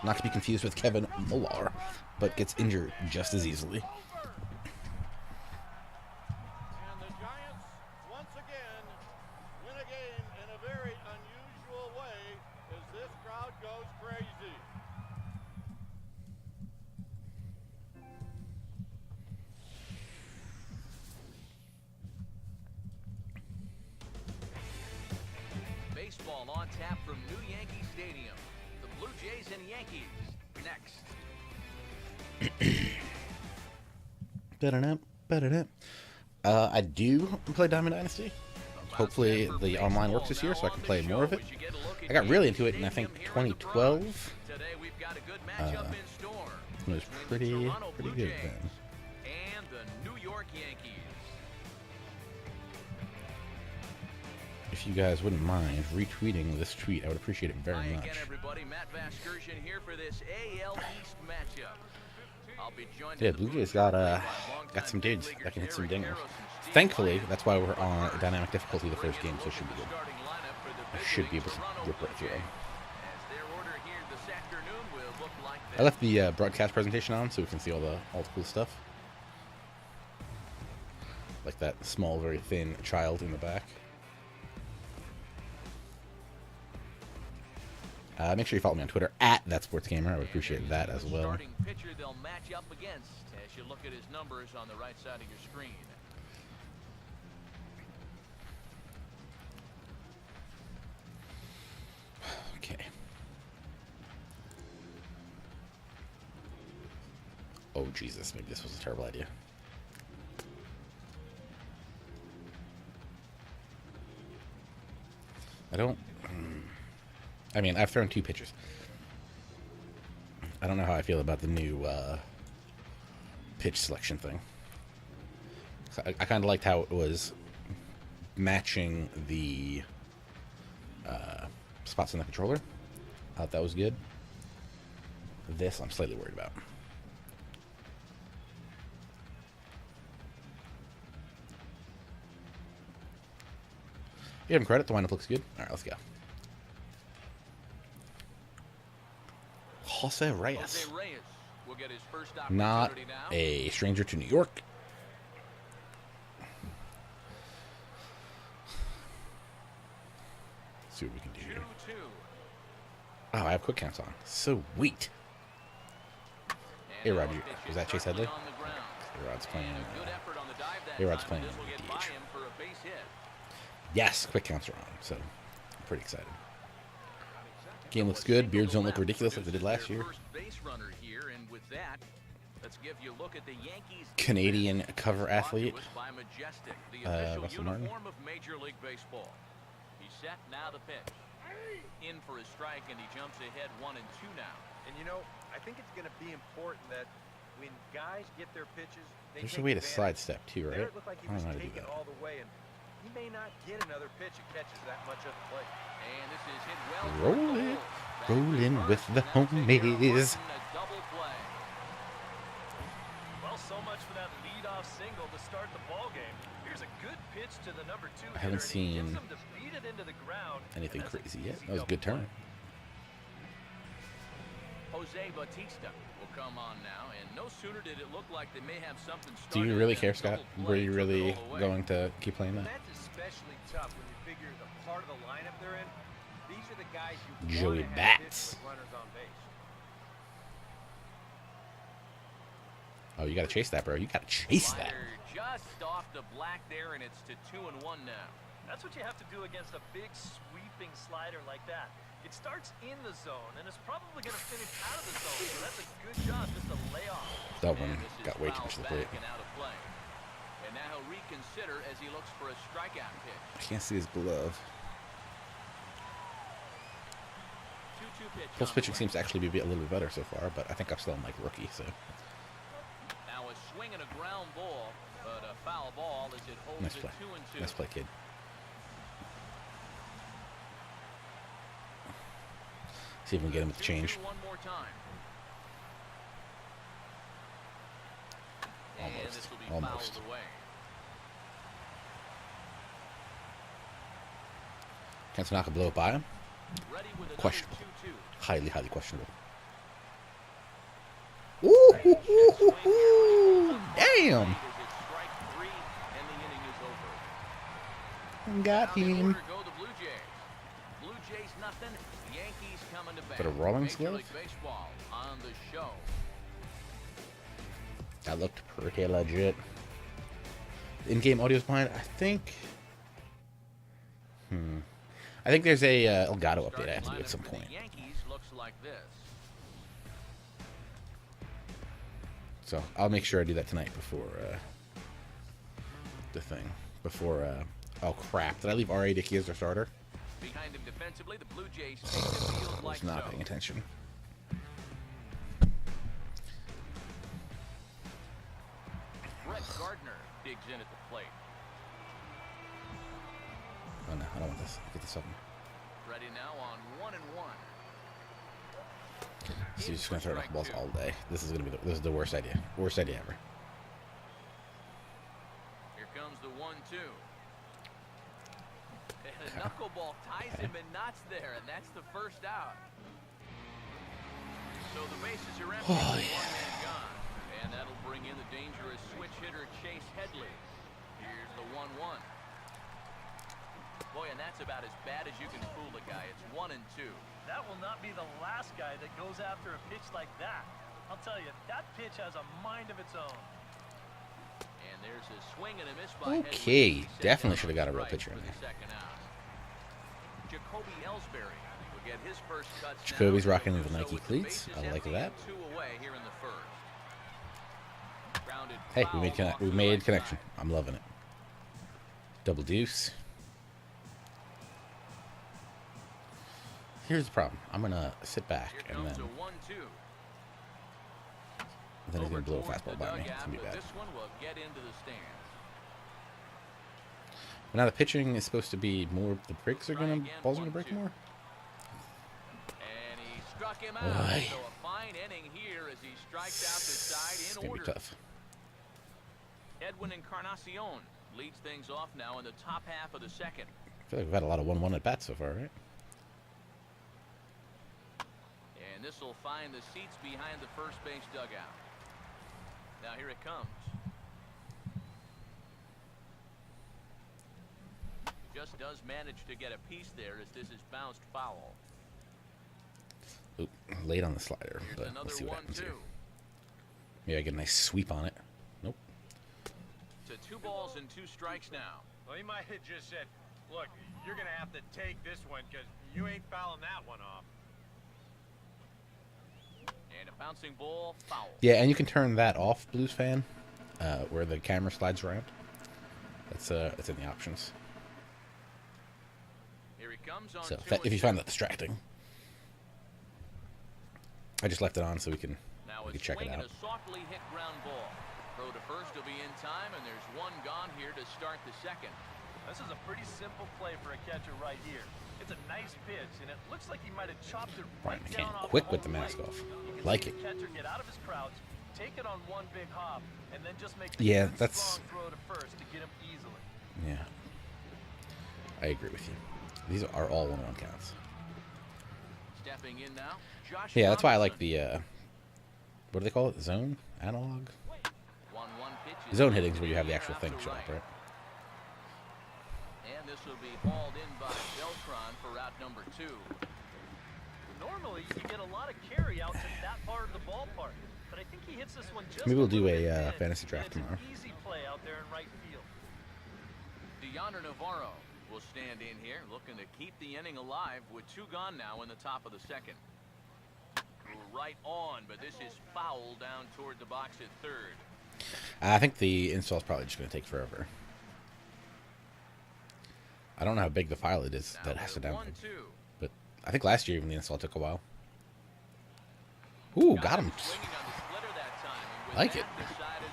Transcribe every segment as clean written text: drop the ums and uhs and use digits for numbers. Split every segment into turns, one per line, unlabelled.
Not to be confused with Kevin Millar, but gets injured just as easily.
And the Giants, once again, win a game in a very unusual way as this crowd goes crazy.
Baseball on tap from New Yankee Stadium. The Blue Jays and Yankees next.
I do play Diamond Dynasty. Hopefully the online works this year so I can play more of it. I got really into it in, I think, 2012. It was pretty good then.
And the New York Yankees.
If you guys wouldn't mind retweeting this tweet, I would appreciate it very much.
Again, everybody, Matt Vasgersian here for this AL East matchup. I'll be joined
Yeah, Blue Jays got some dudes that can hit some dingers. Thankfully, that's why we're on dynamic difficulty the first game, so it should be good. I should be able to rip right through them. I left the broadcast presentation on so we can see all the cool stuff. Like that small, very thin child in the back. Make sure you follow me on Twitter at ThatSportsGamer. I would appreciate that as well.
Starting pitcher they'll match up against as you look at his numbers on the right side of your screen.
Okay. Oh Jesus, maybe this was a terrible idea. I mean, I've thrown 2 pitches. I don't know how I feel about the new pitch selection thing. I kind of liked how it was matching the spots in the controller. I thought that was good. This I'm slightly worried about. Give him credit. The windup looks good. All right, let's go. Jose Reyes.
Will get his first
Not
opportunity now.
a stranger to New York. Let's see what we can do here.
2-2.
Oh, I have quick counts on. Sweet. Hey, Roger. Was that Chase Headley? A-Rod's playing. A-Rod's playing DH. Yes, quick counts are on, so I'm pretty excited. Game looks good. Beards don't look ridiculous like they did last year. Canadian cover athlete, Russell Martin.
He's set now to pitch. In for his strike, and he jumps ahead 1-2 now.
And you know, I think it's going to be important that when guys get their pitches, they
There's a
take
way to
advantage.
sidestep too,
There
right?
it looked like he
I
was
don't know how to do
taking
that.
all the way, and he may not get another pitch that catches that much of the plate.
And this is hit well.
Rolling, rolling with the homies.
Well, so much for that leadoff single to start the ball game. Here's a good pitch to the number 2
I haven't
hitter, and he
seen
gets him to beat it into the ground,
anything
and that's
crazy
an
yet.
easy
That was a good
double
turn.
play.
Jose Bautista will come on now, and no sooner did it look like they may have something
Do
started
you really
than
care,
a
Scott?
double
Were
play
you
took it
really
all away.
going to keep playing that?
That's especially tough when you figure the part of the lineup they're in. These are the guys you
Joey
want to have hit
Bats.
with runners on base.
Oh, you got to chase that, bro. You got to chase that.
Slider just off the black there, and it's to 2-1 now.
That's what you have to do against a big sweeping slider like that. It starts in the zone, and it's probably going to finish out of the zone, so that's a good job just to lay off.
That one
And this is
got way too much
fouled
to the plate.
back and out of play. And now he'll reconsider as he looks for a strikeout pitch.
I can't see his glove.
2-2 pitch.
Pulse
on
pitching
the way.
seems to actually be a little bit better so far, but I think I'm still like rookie, so
Now a swing and a ground ball, but a foul ball as it holds
nice
it
play.
2-2.
Nice play, kid. See if we can get him with the change.
2-2 one more time. And
Almost.
this will be
Almost.
fouled away.
Can Tanaka blow it by him?
Ready with another
Questionable.
2-2.
Highly, highly questionable. Damn.
Strike 3, and the inning is over.
Got
Down in
him.
order go the Blue Jays. Blue Jays nothing. Yankees coming to bat.
But a rolling
Major
glove?
League Baseball on the show.
That looked pretty legit. In-game audio's behind. I think there's a Elgato update I have to do at some point.
Yankees looks like this.
So I'll make sure I do that tonight before the thing. Before oh crap! Did I leave R.A. Dickey as their starter?
Behind him defensively, the Blue Jays take the field
I
like
was not
so.
paying attention.
Brett Gardner digs in at the plate.
Oh no, I don't want this. Get this open.
Ready now on 1-1.
So you're just gonna throw knuckleballs all day. This is gonna be this is the worst idea. Worst idea ever.
Here comes the 1-2. And a knuckleball ties him in knots there, and that's the first out. So the bases are empty,
Oh,
one
yeah.
man gone. And that'll bring in the dangerous switch hitter Chase Headley. Here's the 1-1. Boy, and that's about as bad as you can fool a guy. It's 1-2.
That will not be the last guy that goes after a pitch like that. I'll tell you, that pitch has a mind of its own.
And there's a swing and a miss by
Okay,
Headley.
definitely should have got a real
Strike
pitcher in
for the
there.
second out. Jacoby Ellsbury will get his first cuts now.
Jacoby's rocking
He'll
the
do so
Nike
with the
cleats.
bases
I like
empty
that.
and 2 away here in the first. Grounded
Hey,
foul off
we
the
made
right
connection.
side.
I'm loving it. Double deuce. Here's the problem. I'm gonna sit back
Here
and
comes
then
a 1-2.
he's gonna
Over
blow a
towards
fastball
the
by me. It's
dugout,
gonna be
but
bad.
This one will get into the stands.
But now the pitching is supposed to be more. The breaks are gonna
Again,
balls are gonna break
1-2.
more.
And he struck him out.
Boy.
So a fine inning here as he strikes out the
It's
side in
gonna be
order.
tough.
Edwin Encarnacion leads things off now in the top half of the second.
I feel like we've had a lot of 1-1 at bats so far, right?
And this will find the seats behind the first base dugout. Now here it comes. Just does manage to get a piece there as this is bounced foul.
Oop, late on the slider,
Here's
but
another
let's see what happens
1-2.
here. Maybe I get a nice sweep on it. Nope.
To 2 balls and 2 strikes now.
Well, he might have just said, look, you're going to have to take this one because you ain't fouling that one off.
And a bouncing ball, foul.
Yeah, and you can turn that off, Blues fan, where the camera slides around. That's in the options.
Here he comes on
So
2
if you
and
find
2.
that distracting, I just left it on so we can
Now
we
a
can check it
swing and
out.
a softly hit ground ball. Throw to first will be in time, and there's 1 gone here to start the second.
This is a pretty simple play for a catcher right here. It's a nice pitch, and it looks like he might have chopped it right
Brian
down
McCann,
off
quick
the
with the
home
mask
plate.
off.
You can
Like
see
it.
the catcher get out of his crouch, take it on one big hop, and then just make a
Yeah,
good,
that's-
strong throw to first to get him easily.
Yeah, I agree with you. These are all 1-1 counts.
Stepping in now, Josh
Yeah, that's why I like
Donaldson.
the what do they call it? Zone analog.
1-1 pitch is
Zone
in
hitting is where you have the
here
actual
out
thing
to
show up, right?
And this will be hauled in by Beltran for route number 2.
Normally, you get a lot of carry out to that part of the ballpark, but I think he hits this one just
Maybe we'll do
little
a,
bit in,
fantasy
and
draft
it's
tomorrow.
An easy play out there in right field.
DeYonder Navarro will stand in here, looking to keep the inning alive with 2 gone now in the top of the second. Right on, but this is foul down toward the box at third.
I think the install's probably just going to take forever. I don't know how big the file it is
Now
that has to
the
download,
1-2.
but I think last year even the install took a while. Ooh, got him.
Swinging on the splitter that time, and with
Like
that,
it.
the side is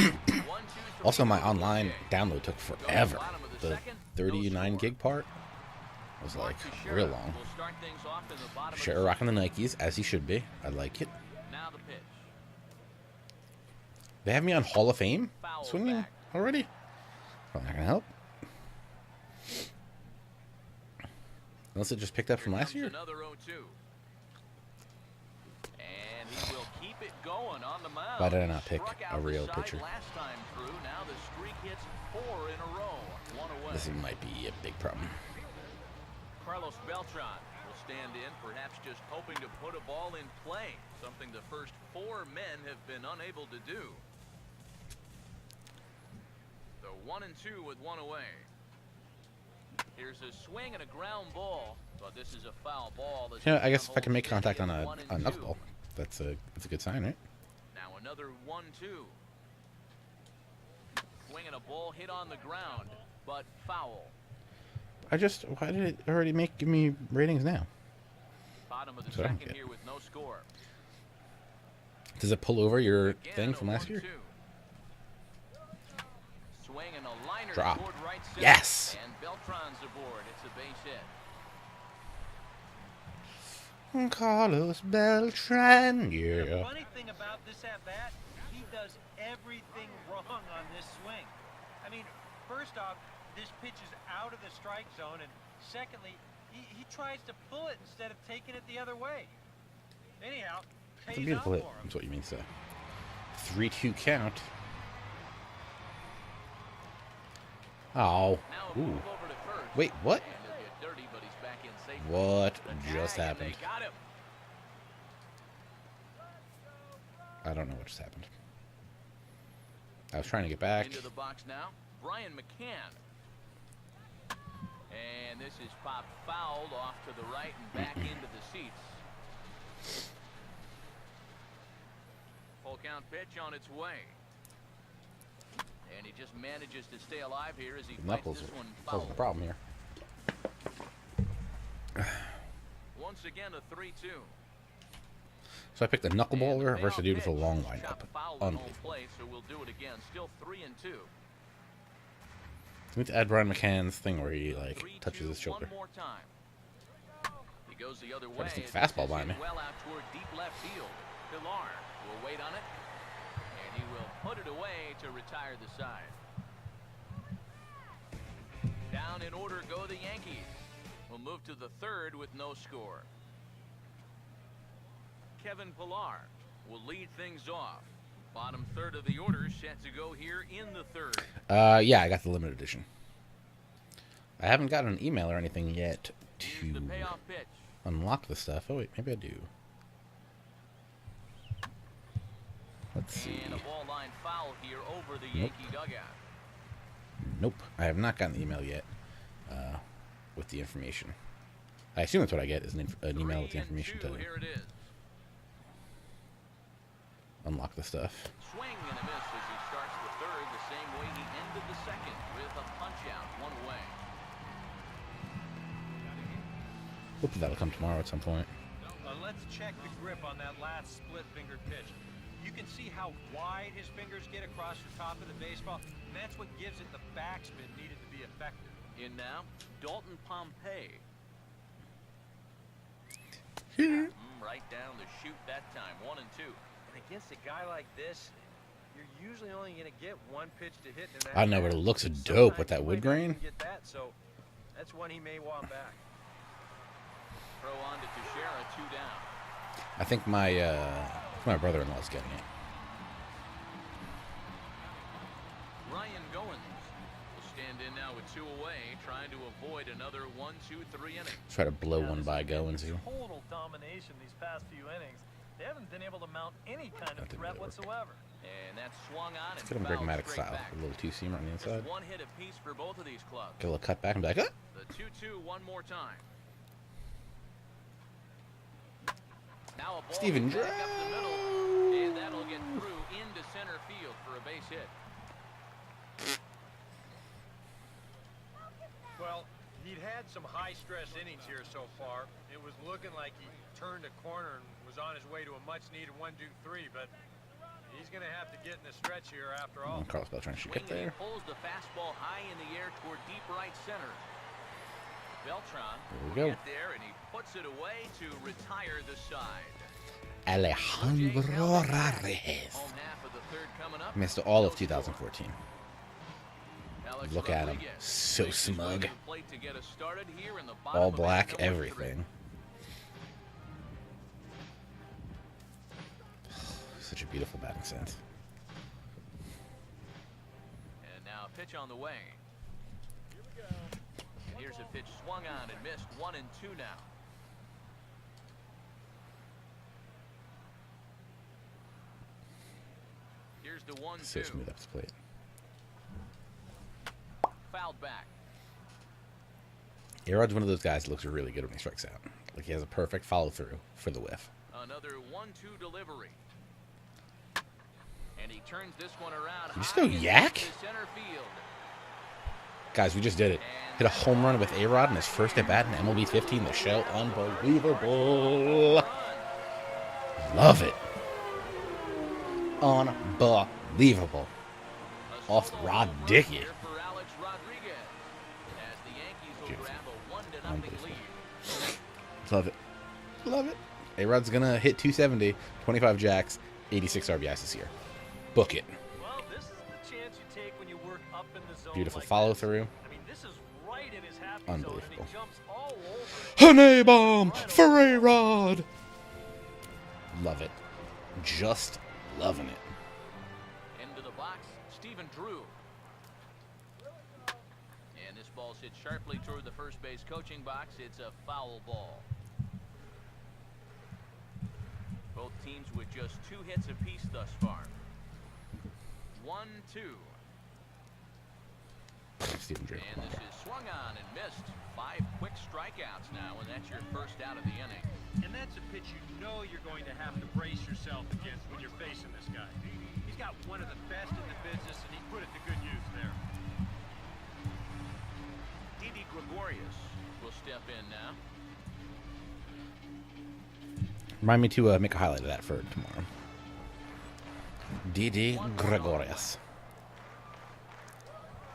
retired. 1-2-3
Also, my
for the
online
Blue Jays.
download took
Go to the
forever.
bottom of the
The
second,
39
no
gig
score.
part was like
Mark Teixeira
real long.
will start things off in the bottom of the
Sure, rocking the Nikes as he should be. I like it.
second. Now the pitch.
They have me on Hall of Fame
Foul
swinging
back.
already. Probably not gonna help. Unless it just picked up from last
Comes
year.
Another 0-2. going on the mound.
Why did I not pick
Struck
a
out the
real
side
pitcher?
Last time through, now the streak hits 4 in a row. One away.
This might be a big problem.
Carlos Beltran will stand in, perhaps just hoping to put a ball in play, something the first 4 men have been unable to do. The 1-2 with 1 away. Here's a swing and a ground ball, but this is a foul ball.
You know, I guess if I can make contact on a knuckleball, that's a good sign, right?
Now another 1-2. Swing and a ball hit on the ground, but foul.
Why did it already give me ratings now?
Bottom of the
That's what I don't
second
get.
here with no score.
Does it pull over your
Again,
thing
a
from last year?
1-2. Swing and a liner
Drop.
toward right center.
Yes.
And Beltran's aboard. It's a base hit.
Carlos Beltran, yeah.
The funny thing about this at-bat, he does everything wrong on this swing. I mean, first off, this pitch is out of the strike zone, and secondly, he tries to pull it instead of taking it the other way. Anyhow,
It's a
pays
beautiful
off
hit.
for him.
That's what you mean to say. 3-2 count. Oh.
Now a
Ooh.
move over to first.
Wait, what?
And he'll get dirty, but he's back in safely.
What
The
just
tag, and
happened?
They got him.
I don't know what just happened. I was trying to get back.
Into the box now, Brian McCann. And this is popped fouled off to the right and back into the seats. Full count pitch on its way. And he just manages to stay alive here as he
The
fights
knuckles
this
are
one
causing
foul.
a problem here.
Once again a 3-2.
So I picked a knuckleballer versus a dude with a long
Chopped
windup.
foul in home
Unbelievable.
plate, so we'll do it again. Still 3-2.
We need to add Brian McCann's thing where he like
3-2,
touches his shoulder.
One more time. He goes the other way.
Try to stick
as
fastball
this is
by me.
Well out toward deep left field. Pilar will wait on it, and he will put it away to retire the side. Down in order go the Yankees. We'll move to the third with no score. Kevin Pilar will lead things off. Bottom third of the order set to go here in the third.
Yeah, I got the limited edition. I haven't gotten an email or anything yet
Here's
to
the payoff pitch.
unlock the stuff. Oh wait, maybe I do. Let's see.
And a ball line foul here over the
Nope.
Yankee dugout.
Nope, I have not gotten the email yet with the information. I assume that's what I get is an email with the information
3-2,
to
here it is.
unlock the stuff.
Swing and a miss as he starts the third the same way he ended the second with a punch out, one away.
Hopefully that'll come tomorrow at some point.
Let's check the grip on that last split-fingered pitch. You can see how wide his fingers get across the top of the baseball, and that's what gives it the backspin needed to be effective.
In now, Dalton Pompey. Right down the chute that time, 1-2.
And against a guy like this, you're usually only going to get one pitch to hit. In
I know, but it looks dope with that wood grain.
Get that, so that's one he may want back.
Throw on to Teixeira, 2 down.
I think my brother-in-law's getting it.
Ryan Goins will stand in now with 2 away, trying to avoid another 1-2-3 inning.
Try to blow one by Goins here.
Total domination these past few innings. They haven't been able to mount any kind of
That didn't
threat
really work.
whatsoever.
And that's swung on and
Get him
fouled
pragmatic
straight
style.
back.
A little two-seamer on the
Just
inside.
one hit apiece for both of these clubs.
Get a little cut back and be like, ah!
The 2-2 one more time. Now a ball
Steven
back up the middle, and that'll get through into center field for a base hit.
Well, he'd had some high-stress innings here so far. It was looking like he turned a corner and was on his way to a much-needed 1-2-3, but he's going to have to get in the stretch here after all.
Carlos Beltran should get
Swinging,
there.
he pulls the fastball high in the air toward deep right center. Beltran
There we
will
go.
get there, and he puts it away to retire the side.
Alejandro Reyes.
Home half of the third coming up.
Missed all of 2014.
Alex
Look at him.
Rodriguez
So
makes his way
smug.
to the plate to get us started here in the bottom
All
of
black,
inning number
everything. Such beautiful batting sense.
And now a pitch on the way. And here's a pitch swung on and missed. 1-2 now. Here's the 1-2.
So smooth up his plate.
Fouled back.
A-Rod's one of those guys that looks really good when he strikes out. Like he has a perfect follow through for the whiff.
Another 1-2 delivery. And he turns this one around.
You just go yak?
Center field.
Guys, we just did it. Hit a home run with A-Rod in his first at bat in MLB 15. The show, unbelievable. Love it. Unbelievable. Off Rod Dickey. Love it. Love it. A-Rod's going to hit 270, 25 jacks, 86 RBIs this year. Book it.
Well, this is the chance you take when you work up in the zone.
Beautiful
like
follow
this.
through.
I mean, this is right in his happy zone, and
Unbelievable.
he jumps all over.
Honey bomb for A-Rod. Love it. Just loving it.
Into the box, Stephen Drew. And this ball's hit sharply toward the first base coaching box. It's a foul ball. Both teams with just 2 hits apiece thus far. 1-2.
Stephen Drew.
And this is swung on and missed. 5 quick strikeouts now, and that's your first out of the inning.
And that's a pitch you know you're going to have to brace yourself against when you're facing this guy. He's got one of the best in the business, and he put it to good use there.
Didi Gregorius will step in now.
Remind me to make a highlight of that for tomorrow. Didi Gregorius.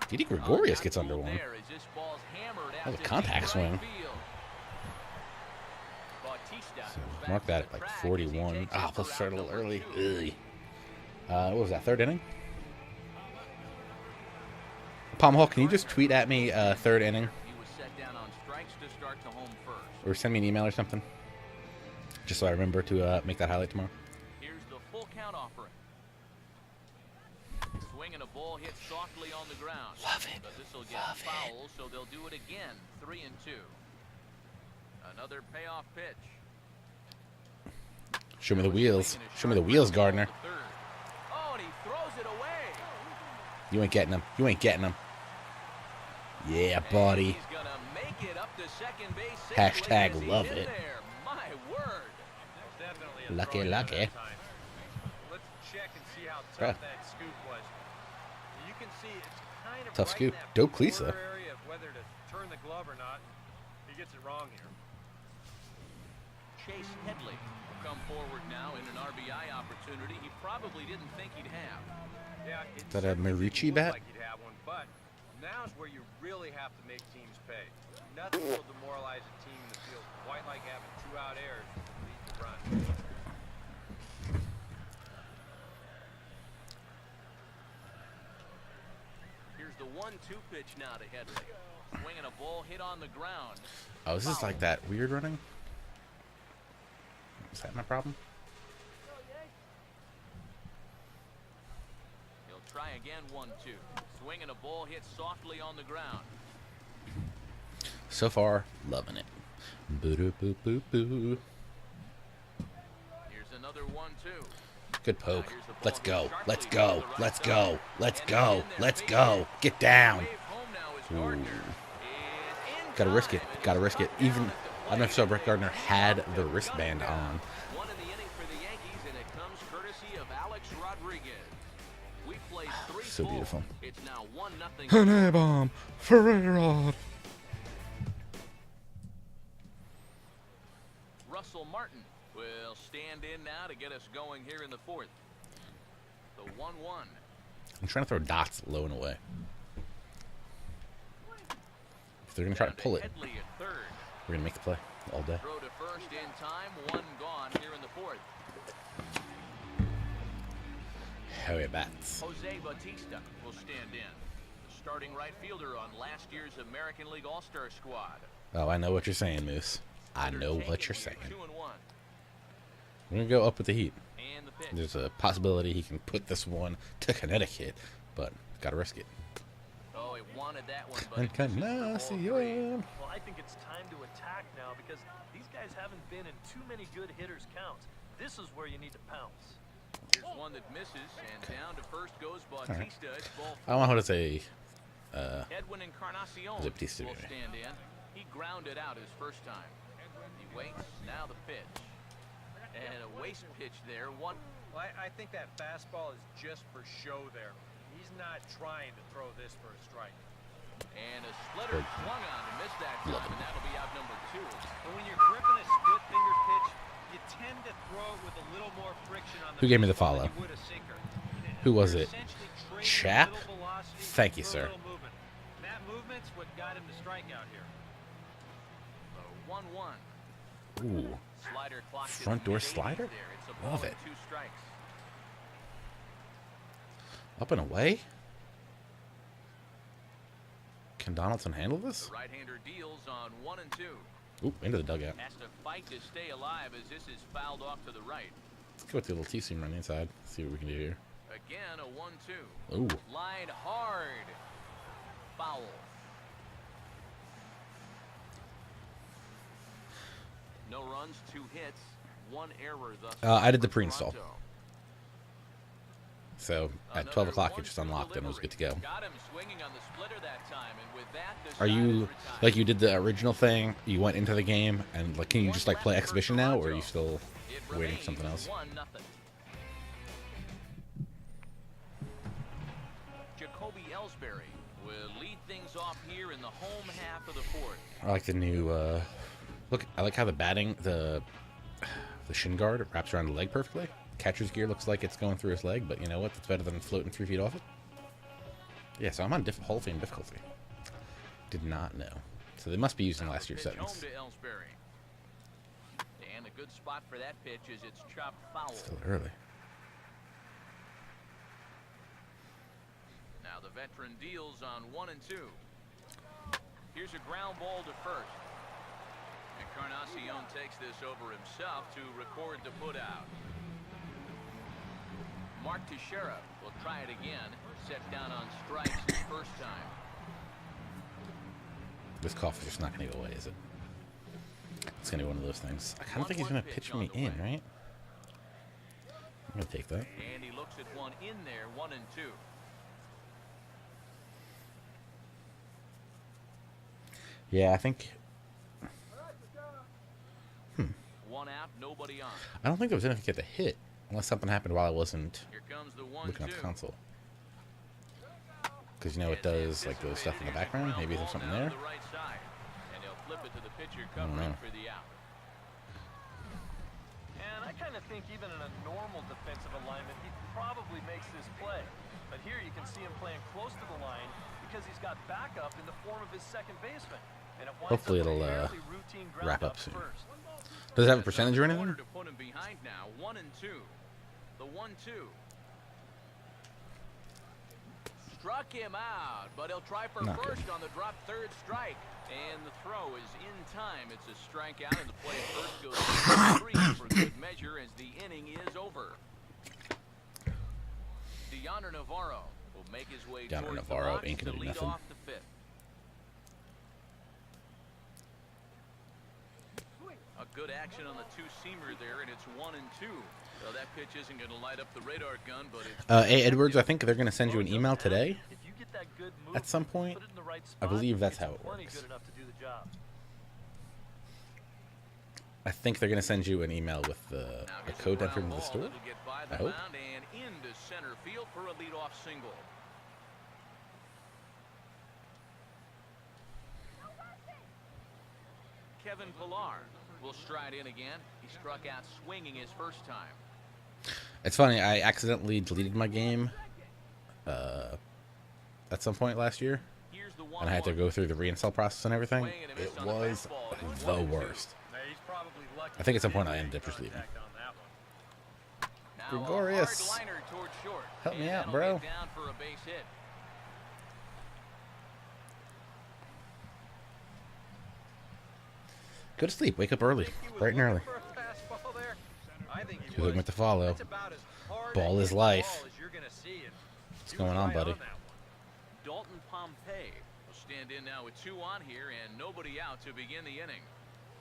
Didi Gregorius gets under one. That was a contact swing. So mark that at like 41. Ah, let's start a little early. Ugh. What was that, 3rd inning? Pomeroy, can you just tweet at me 3rd inning? Or send me an email or something? Just so I remember to make that highlight tomorrow.
Here's the full count offering. Swing and a ball hit softly on the ground.
Love it.
But this will get foul, so they'll do it again. 3-2. Another payoff pitch.
Show me the wheels. Show me the wheels, Gardner.
Oh, and he throws it away.
You ain't getting them. You ain't getting them. Yeah, buddy.
He's gonna make it up to second base.
Hashtag love it.
My word.
Definitely a
Lucky,
throw in
lucky.
that time. Let's check and see how tough that scoop was. You can see it's kind of
Tough
right
scoop.
in that
Dope Cleesa.
border area of whether to turn the glove or not. He gets it wrong here.
Chase Headley will come forward now in an RBI opportunity he probably didn't think he'd have.
Yeah,
Is that a Marici bat?
like you'd have one, but now's where you really have to make teams pay. Nothing will demoralize a team in the field quite like having 2 out errors to lead the run.
Here's the 1-2 pitch now to Headley. Swinging a ball hit on the ground.
Oh, is this like that weird running? Is that my problem?
He'll try again. 1-2. Swinging a ball hit softly on the ground.
So far, loving it. Boo-doo-boo-boo-boo.
Here's another 1-2.
Good poke. Let's go. Let's go. Let's go. Let's go. Let's go. Get down. Ooh. Gotta risk it. Gotta risk it. Even, I don't know if so, Brett Gardner had the wristband on.
One in the inning for the Yankees, and it comes courtesy of Alex Rodriguez. We played 3
So
full.
beautiful.
It's now 1-0.
Honey bomb for A-Rod.
Russell Martin will stand in now to get us going here in the 4th. The 1-1.
I'm trying to throw dots low and away. If they're going to try to pull it,
Headley at 3rd.
we're going to make the play all day.
Throw to first in time. 1 gone here in the 4th.
Harry bats.
Jose Bautista will stand in. The starting right fielder on last year's American League All-Star squad.
Oh, I know what you're saying, Moose. I know what you're saying.
2-1.
We're going to go up with the heat.
And the pitch.
There's a possibility he can put this one to Connecticut, but gotta risk it.
Oh, he wanted that one, but
And
it misses for ball 3.
Connecticut.
Well, I think it's time to attack now because these guys haven't been in too many good hitters' counts. This is where you need to pounce.
Here's one that misses, and down to first goes Bautista. It's ball
I want to say
Edwin Encarnacion
Is it Bautista,
will
maybe?
stand in. He grounded out his first time. He waits, now the pitch. And a waste pitch there. One.
Well, I think that fastball is just for show there. He's not trying to throw this for a strike.
And a splitter swung on to miss that time, and that'll be out number 2.
But when you're gripping a split finger pitch, you tend to throw it with a little more friction on the
Who gave me the
baseball
follow?
than you would a sinker.
Who was
You're
it?
essentially trading
Chap?
a little velocity
Thank you,
for a
sir.
little movement. That movement's what got him to strike out here.
So 1-1.
Ooh,
Slider clocked in
Front
the
door
mid-80s
slider?
there. It's a ball
Love
and
it.
2 strikes.
up and away. Can Donaldson handle this?
The right-hander deals on 1 and 2.
Ooh, into the dugout.
Has to fight to stay alive as this is fouled off to the right.
Let's go with the little T-seam run inside. See what we can do here.
Again, a 1-2.
Ooh,
Line hard. Foul. No runs, 2 hits, 1 error thus
I did
for
the pre-install.
Toronto.
So at 12 o'clock, it just unlocked and it was good to go.
Got him swinging on the splitter that time, and with that, the
Are
side
you
is retired.
like you did the original thing? You went into the game and like, can you just like play exhibition now, or are you still
It
waiting for something
remains
else?
1-0. Jacoby Ellsbury will lead things off here in the home half of the 4th.
I like the new look. I like how the batting, the shin guard wraps around the leg perfectly. Catcher's gear looks like it's going through his leg, but you know what? That's better than floating 3 feet off it. Yeah, so I'm on Hall of Fame difficulty. Did not know. So they must be using last year's
Pitch
settings.
home to Ellsbury. And a good spot for that pitch is it's chopped foul.
Still early.
Now the veteran deals on 1 and 2. Here's a ground ball to first. Encarnacion takes this over himself to record the putout. Mark Teixeira will try it again. Set down on strikes his first time.
This cough is just not going to go away, is it? It's going to be one of those things. I kind of think he's going to pitch me in, right? I'm going to take that.
And he looks at one in there, 1 and 2.
Yeah, I think.
1 out, nobody on.
I don't think there was anything to get the hit, unless something happened while I wasn't
Here comes the 1-2.
looking at the console. Because you know it does like the stuff in the background. Maybe there's something there.
The right side, and he'll flip it to the pitcher
I don't
covering
know.
for the out.
And I kind of think even in a normal defensive alignment, he probably makes this play. But here you can see him playing close to the line because he's got backup in the form of his second baseman. And it winds
Hopefully
up a
it'll,
fairly routine ground
wrap up
out
soon.
first.
Does it have a percentage or anything?
Corner to put him behind now, 1 and 2. The 1-2. Struck him out, but he'll try for
Not
first
good.
on the drop third strike. And the throw is in time. It's a strikeout, and the play at first goes 3 for good measure as the inning is over. Yonder Navarro will make his way
Yonder
towards
Navarro
the box
ain't
to
gonna do
lead
nothing.
off the 5th. A good action on the 2-seamer there, and it's 1 and 2. So that pitch isn't going to light up the radar gun, but it's
Hey, Edwards, I think they're going to send you an email today.
If you get that good move,
At some point.
put it in the right
I
spot,
believe that's
it's
how it
plenty
works.
good enough to do the job.
I think they're going to send you an email with a
now here's
code
a
entered
ground
into the
ball
store.
that'll get by the
I hope.
mound and into center field for a leadoff single. Kevin Pillar will stride in again. He struck out swinging his first time.
It's funny, I accidentally deleted my game at some point last year,
Here's the 1-1.
and I had to go through the reinstall process and everything.
Swing and a miss
It
on the
was
fastball, and it's
the
1-2.
worst.
Now, he's probably lucky
I think at some
he
point I
didn't
ended up just
make
leaving.
contact on that one.
Now a
Gregorius.
hard liner toward short.
Help me
And
out,
that'll
bro.
get down for a base hit.
Go to sleep, wake up early,
He was
bright and
looking
early.
for a fastball there. I think he
Too late
was.
with the follow.
That's about
Ball is life. What's going on, buddy?
Dalton Pompey will stand in now with 2 on here and nobody out to begin the inning.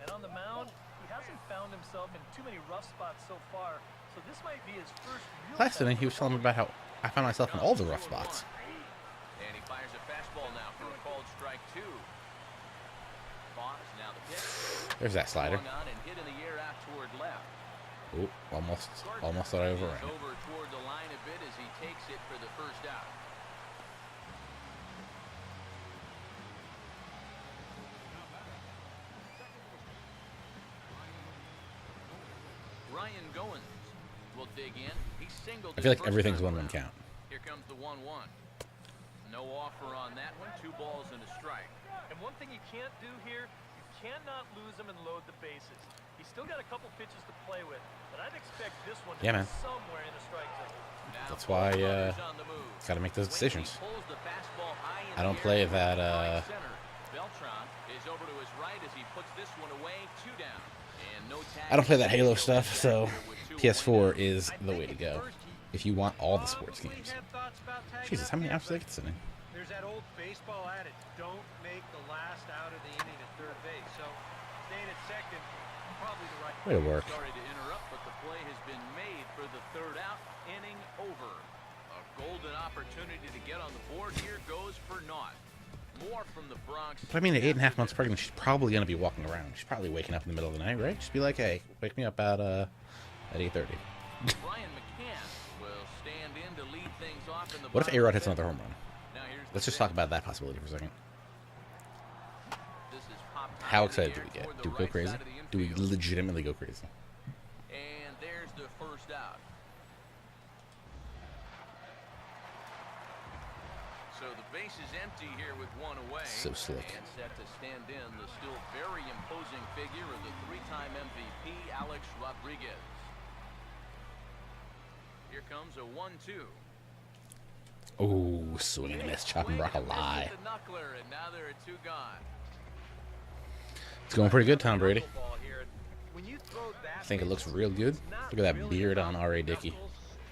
And on the mound, he hasn't found himself in too many rough spots so far, so this might be his first real
Last inning, he was telling me about how I found myself in all the rough spots.
And he fires a fastball now for a called strike 2. Pause, now the pitch.
There's that slider.
Swung on and hit in the air out toward left.
Ooh, almost thought I overran.
He's over toward the line a bit as he takes it for the first out. Ryan Goins will dig in. He singled.
I feel like everything's 1-1 count.
Here comes the 1-1. No offer on that one. 2 balls and a strike.
And one thing you can't do here, you cannot lose him and load the bases. He's still got a couple pitches to play with, but I'd expect this one to be somewhere in the strike zone.
That's why got to make those decisions. I don't play that.
Beltran is over to his right as he puts this one away. 2 down.
I don't play that Halo stuff, so PS4 is the way to go if you want all the sports games. Jesus, how many outs did I get this inning?
There's that old baseball adage, don't make the last out of the inning at third base. So staying at second, probably the right
way to work.
Sorry to interrupt, but the play has been made for the 3rd out. Inning over. A golden opportunity to get on the board here goes for naught. More from the Bronx.
But I mean, at 8.5 months pregnant, she's probably going to be walking around. She's probably waking up in the middle of the night, right? Just be like, hey, wake me up at 8:30.
Brian McCann will stand in to lead things off in the
What if A-Rod hits another home run?
Now
Let's just talk about that possibility for a second.
This is popped
How excited do we get? Do we go crazy? Do we legitimately go crazy?
And there's the first out. So the base is empty here with 1 away.
So slick.
And set to stand in the still very imposing figure of the 3-time MVP, Alex Rodriguez. Here comes a 1-2.
Oh, swing and a miss. Chopping block a lie.
The knuckler, and now there are 2 gone.
It's going pretty good, Tom Brady.
When you throw that,
I think it looks real good. Look at that beard on R.A. Dickey.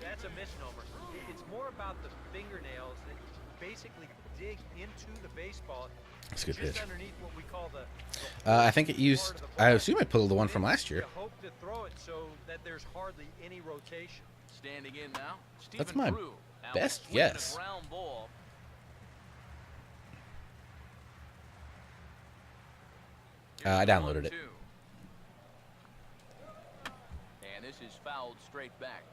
That's a misnomer. It's more about the fingernails that basically dig into the baseball.
That's a good pitch.
Underneath what we call the
I think it used. I assume I pulled the one from last year.
hope to throw it so that there's hardly any rotation.
Standing in now.
That's my
Drew. Now
best
swinging a
guess.
ground ball.
I downloaded it.
1-2. And this is fouled straight back.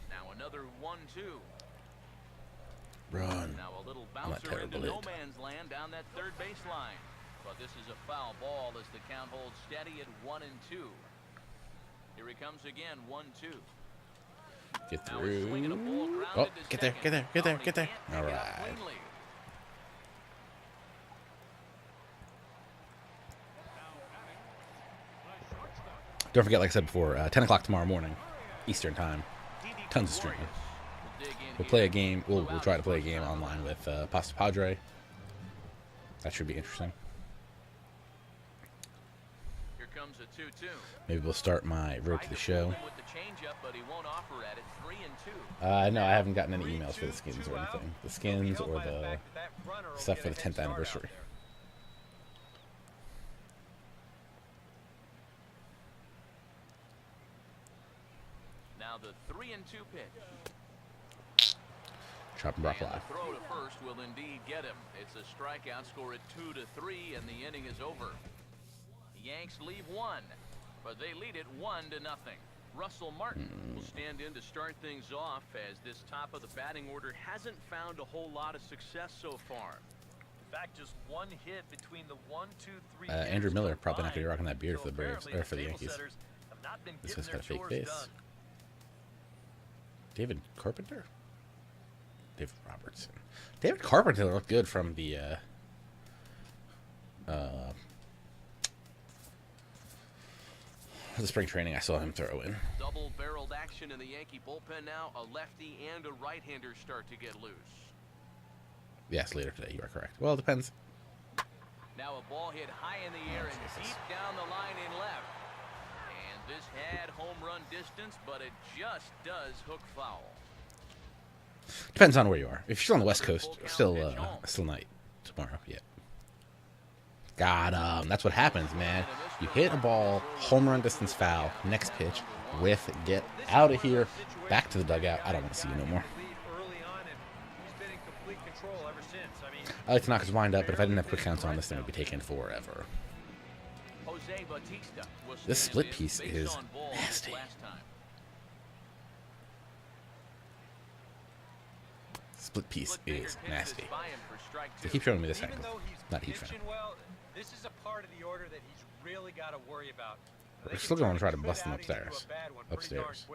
Now another 1-2.
Run.
Now a little
I'm not
bouncer into
terrible
no
at.
man's land down that 3rd baseline. But this is a foul ball as the count holds steady at 1-2. Here he comes again, 1-2.
Get
Now he's
through.
swinging a ball grounded
Oh,
to
get there,
second.
get there, get there,
Oh,
get there.
he can't
All
take it out
right.
cleanly.
Don't forget, like I said before, 10 o'clock tomorrow morning, Eastern time. Tons of streaming. We'll play a game. We'll try to play a game online with Pasta Padre. That should be interesting.
Here comes a 2-2.
Maybe we'll start my road to the show.
With the changeup, but he won't offer at it. 3-2.
No, I haven't gotten any emails for the skins or anything. The skins or the stuff for the 10th anniversary.
Now the 3-2 pitch.
Chopping Brock
And
live.
the throw to first will indeed get him. It's a strikeout, score at 2-3, and the inning is over. The Yanks leave 1, but they lead it 1-0. Russell Martin will stand in to start things off as this top of the batting order hasn't found a whole lot of success so far.
In fact, just 1 hit between the 1, 2, 3.
Andrew Miller probably not going to be rocking that beard for the Braves or for the Yankees. This
This
has got a fake face. David Carpenter? David Robertson. David Carpenter looked good from the spring training. I saw him throw in.
Double-barreled action in the Yankee bullpen now. A lefty and a right-hander start to get loose.
Yes, later today. You are correct. Well, it depends.
Now a ball hit high in the air and deep down the line in left. This had home run distance, but it just does hook foul.
Depends on where you are. If you're still on the West Coast, still night tomorrow. Yeah. Got him. That's what happens, man. You hit a ball, home run distance foul, next pitch, whiff, get out of here, back to the dugout. I don't want to see you no more. I like to knock his wind up, but if I didn't have quick counts on, this thing would be taking forever. This split piece is nasty. Split piece is nasty. They keep showing me this angle. Not a huge fan.
This is a part of the order that he's really got to worry about.
We're still going to try to bust them upstairs. Upstairs.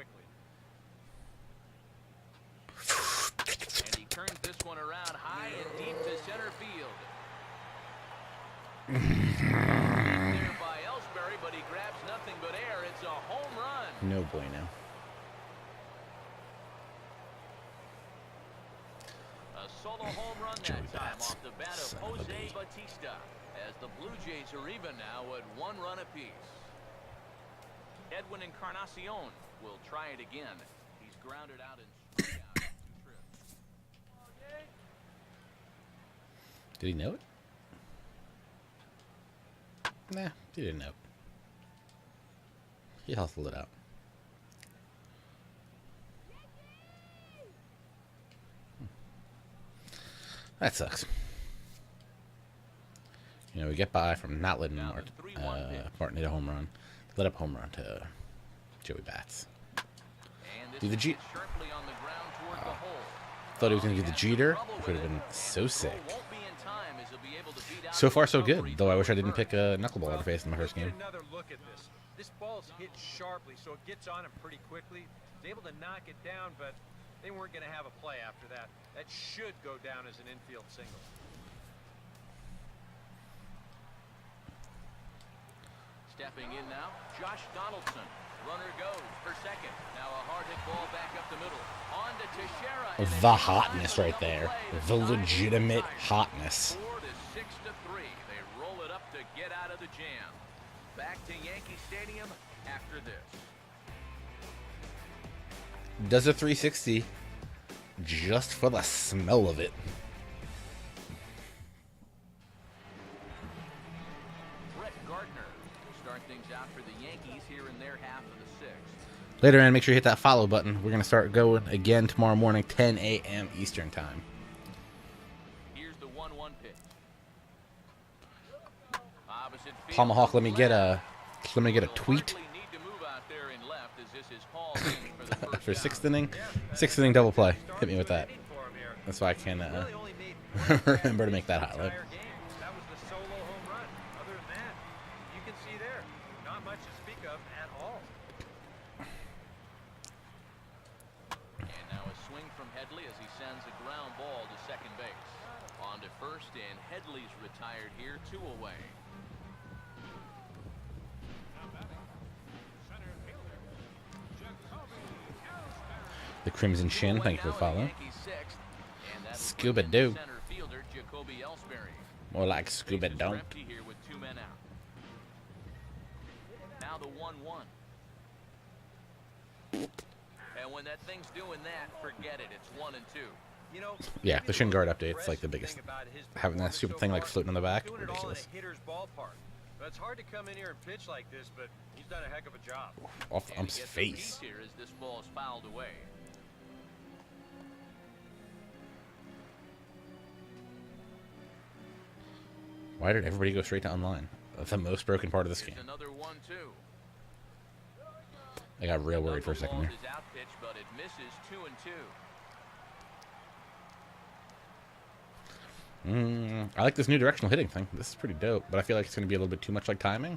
And he turns this one around high and deep to center field. There by Ellsbury, but he grabs nothing but air. It's a home run.
No bueno.
A solo home run that time off the bat of Jose Bautista, as the Blue Jays are even now at 1 run apiece. Edwin Encarnacion will try it again. He's grounded out and struck out.
Did he know it? Nah, he didn't know it. He hustled it out. That sucks. You know, we get by from not letting Martin hit a home run. Let up home run to Joey Bats. Do the G. Thought he was going to do the Jeter, which would have been so sick. So far, so good. Though I wish I didn't pick a knuckleball to face in my first game.
Another look at this. This ball's hit sharply, so it gets on him pretty quickly. He's able to knock it down, but they weren't going to have a play after that. That should go down as an infield single.
Stepping in now, Josh Donaldson. Runner goes for second. Now a hard hit ball back up the middle. On to Teixeira.
The hotness right there. The legitimate hotness.
4-6-3. They roll it up to get out of the jam. Back to Yankee Stadium after this.
Does a 360 just for the smell of it. Later, man, make sure you hit that follow button. We're going to start going again tomorrow morning, 10 a.m. Eastern time.
Here's the 1-1 pitch.
Tomahawk, let me get a tweet for sixth inning double play. Hit me with that. That's why I can remember to make that highlight.
And Headley's retired here, 2 away.
The Crimson Shin, thank you for following. Scuba Doo. More like Scuba Doo.
Now the 1-1. And when that thing's doing that, forget it. It's 1 and 2. You know,
yeah, the shin guard update's like the biggest. Having that stupid thing like floating on the back, ridiculous.
But it's hard to come in here and pitch like this, but he's done a heck of a job.
Off the ump's face.
Here as this ball is fouled away.
Why did everybody go straight to online? That's the most broken part of this game.
Another 1-2.
I got real worried for a second there.
But it misses 2 and 2.
I like this new directional hitting thing. This is pretty dope, but I feel like it's going to be a little bit too much like timing.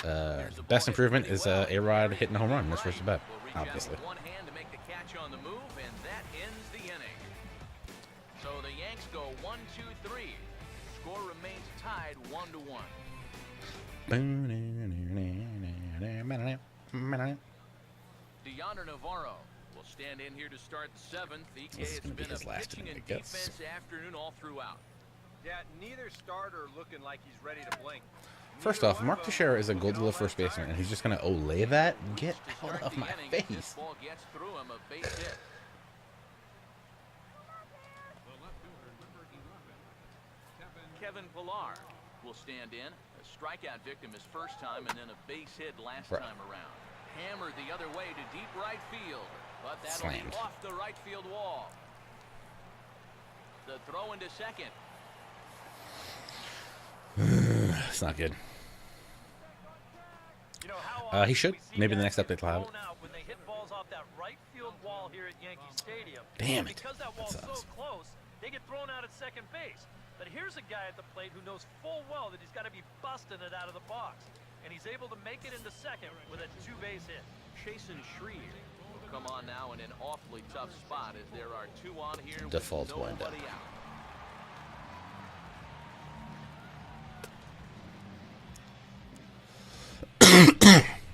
2-2.
Best improvement is A-Rod hitting a home run in this first at bat, obviously.
One hand to make the catch on the move, and that ends the inning. So the Yanks go 1-2-3. Score remains tied 1-1. DeYonder Navarro will stand in here to start the 7th.
This is going to be his last inning, I guess.
Afternoon all throughout.
Yeah, neither starter looking like he's ready to blink.
First off, Mark Teixeira is a gold glove first baseman, and he's just going to olay that? Get out of my face.
Ball gets through him, a base hit. Kevin Pillar will stand in. A strikeout victim his first time, and then a base hit last time around. Hammered the other way to deep right field, but that'll be off the right field wall. The throw into second.
It's not good.
You know, how
He should.
we see
Maybe the
guys
next update
get
will have it.
blown out when they hit balls off that right field wall here at Yankee Stadium.
Damn it.
Because that wall's
That
so
sucks.
close, they get thrown out at second base. But here's a guy at the plate who knows full well that he's got to be busting it out of the box. And he's able to make it into second with a two-base hit.
Chasen Shreve will come on now in an awfully tough spot as there are two on here
Default
with
window.
nobody out.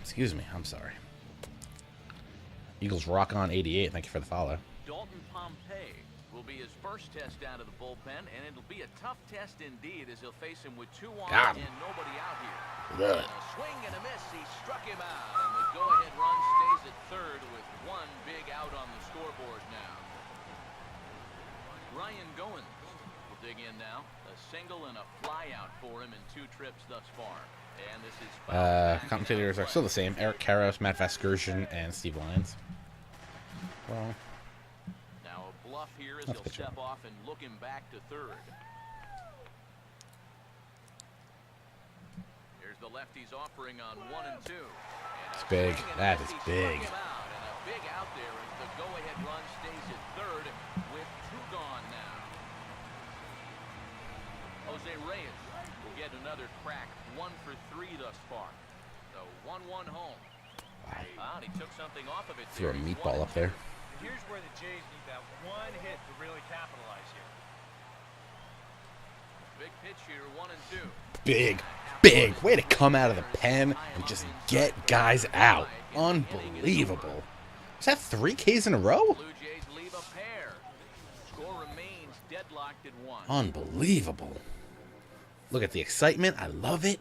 Excuse me. I'm sorry. Eagles rock on 88. Thank you for the follow.
Dalton Pompey will be his first test out of the bullpen, and it'll be a tough test indeed as he'll face him with two on
Got him.
and nobody out here.
Ugh.
A swing and a miss. He struck him out, and the go-ahead run stays at third with one big out on the scoreboard now. Ryan Goins will dig in now. A single and a fly out for him in 2 trips thus far. And this is foul back
Commentators are still the same. Eric Karros, Matt Vasgersian, and Steve Lyons. Well,
now a bluff here as
That's
he'll
good
step
job.
off and look him back to third. Here's the lefties offering on 1 and 2.
it's big. That is big.
And a big out there as the go-ahead run stays at third with 2 gone now. Jose Reyes will get another crack. 1 for 3 thus far. So 1-1 home. Wow, and he took something off of it.
Threw a
there. He's
meatball
1
up there.
Here's where the Jays need that one hit to really capitalize here.
Big pitch here, 1 and 2.
Big, big. Way to come out of the pen and just get guys out. Unbelievable. Was that 3 Ks in a row?
Blue Jays leave a pair. Score remains deadlocked at 1.
Unbelievable. Look at the excitement. I love it.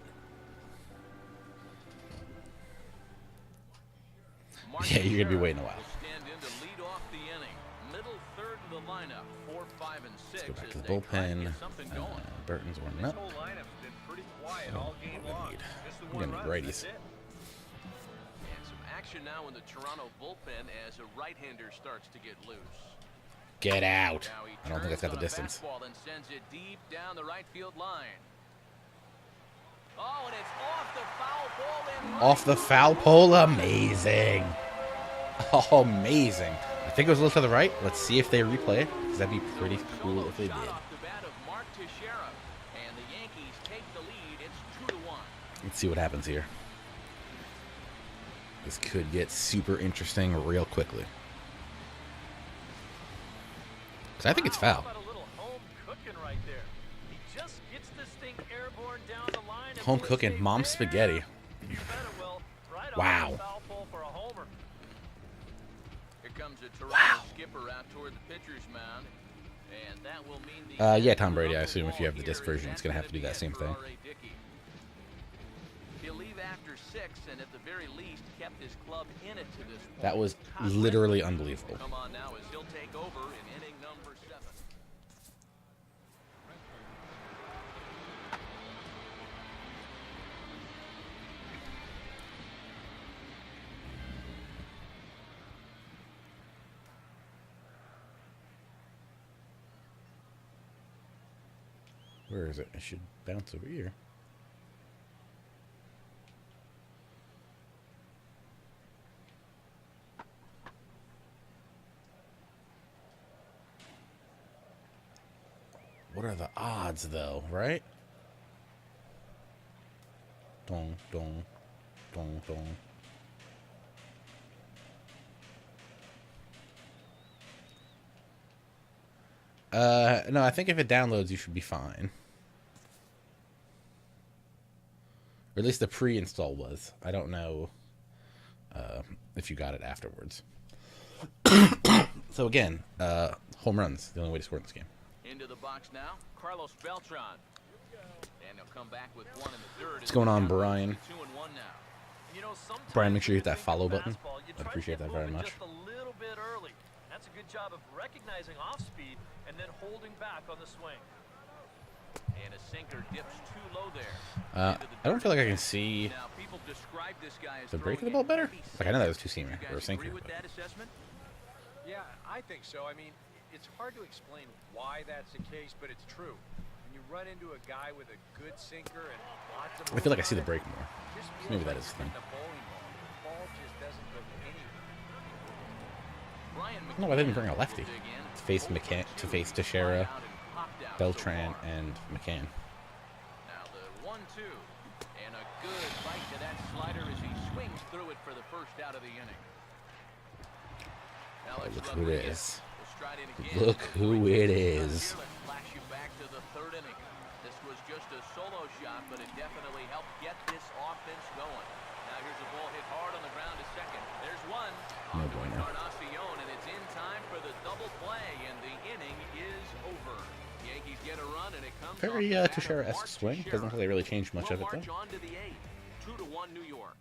Yeah, you're going to be waiting a while.
Will stand in to lead off the inning. Middle third of the lineup, 4, 5, and 6.
Let's go back to
as
the
they try to
bullpen.
get something going.
Burton's warming
This
up.
whole lineup's been pretty quiet
Oh,
all game
we're gonna
long.
need-
Just the
we're
one
gonna
run,
need righties.
that's it.
And some action now in the Toronto bullpen as a right-hander starts to get loose.
Get out.
Now he
I don't think that's got the
turns on a
distance.
fastball and sends it deep down the right field line. Oh, and it's off the foul pole in right.
Off the foul pole. Amazing. Oh, amazing. I think it was a little to the right. Let's see if they replay it, because that'd be pretty cool if they did.
Shot off the bat of Mark Teixeira, and the Yankees take the lead. It's 2-1.
Let's see what happens here. This could get super interesting real quickly. Because I think it's
How
foul.
about a little home cooking right there? He just gets this thing airborne down the line. and
Home
will
cooking,
stay
mom's
there.
spaghetti.
You bet it will. Right
Wow.
off the foul pole for a homer.
Here comes a Toronto skipper out toward the pitcher's mound. And that will mean the
Yeah,
end
Tom Brady,
of
I
the
assume if you have the
ball
disc
here,
version,
and
it's gonna have
that's
to do that
the
same
end for
thing.
R.A. Dickey. He'll leave after 6, and at the very least kept his club in it to this point.
That was
Top
literally
record.
unbelievable.
Come on now as he'll take over in inning number 7.
Where is it? It should bounce over here. What are the odds, though, right? Dong, dong, dong, dong. No, I think if it downloads, you should be fine. Or at least the pre-install was. I don't know if you got it afterwards. So again, home runs, the only way to score in this game.
Into the box now, Carlos Beltran. And he'll come back with one in the third.
What's going on, Brian?
2-1 now.
You know, sometimes
Brian, make sure you hit
when
that
think
follow
of
button.
fastball, you
I'd
try to
appreciate
get
that very
moving
much.
Just a little bit early. That's a good job of recognizing off speed and then holding back on the swing.
And a sinker dips too low there.
I don't feel like I can see
Now, people describe this guy as
the break of the
throwing
ball better.
a heavy
Like, I know that was
sinker.
two-seamer
You
or a
guys
sinker.
agree with
but-
that assessment?
Yeah, I think so. I mean, it's hard to explain why that's the case, but it's true. When you run into a guy with a good sinker and lots of
I feel like I see the
movement
break more.
on it, just feels
Maybe that
like
is the
you're
thing.
hitting a bowling ball. The ball just doesn't go anywhere.
Brian
No, I didn't bring a lefty.
will dig in.
To face McCann, to face Teixeira, Beltran, and McCann.
Now the 1-2. And a good bite to that slider as he swings through it for the first out of the inning. Alex
Look who it
Rodriguez
is.
will stride in again.
Look who it is.
Let's flash you back to the third inning. This was just a solo shot, but it definitely helped get this offense going. Now here's a ball hit hard on the ground to second. There's one.
No
Onto
bueno.
Encarnacion, and it's in time for the double play, and the inning is over. Yankees get a run, and it comes
Very
off the bat of
Teixeira-esque
Mark
swing.
Teixeira.
Doesn't really change much
We'll
of it,
march
though.
on to the eighth. 2-1 New York.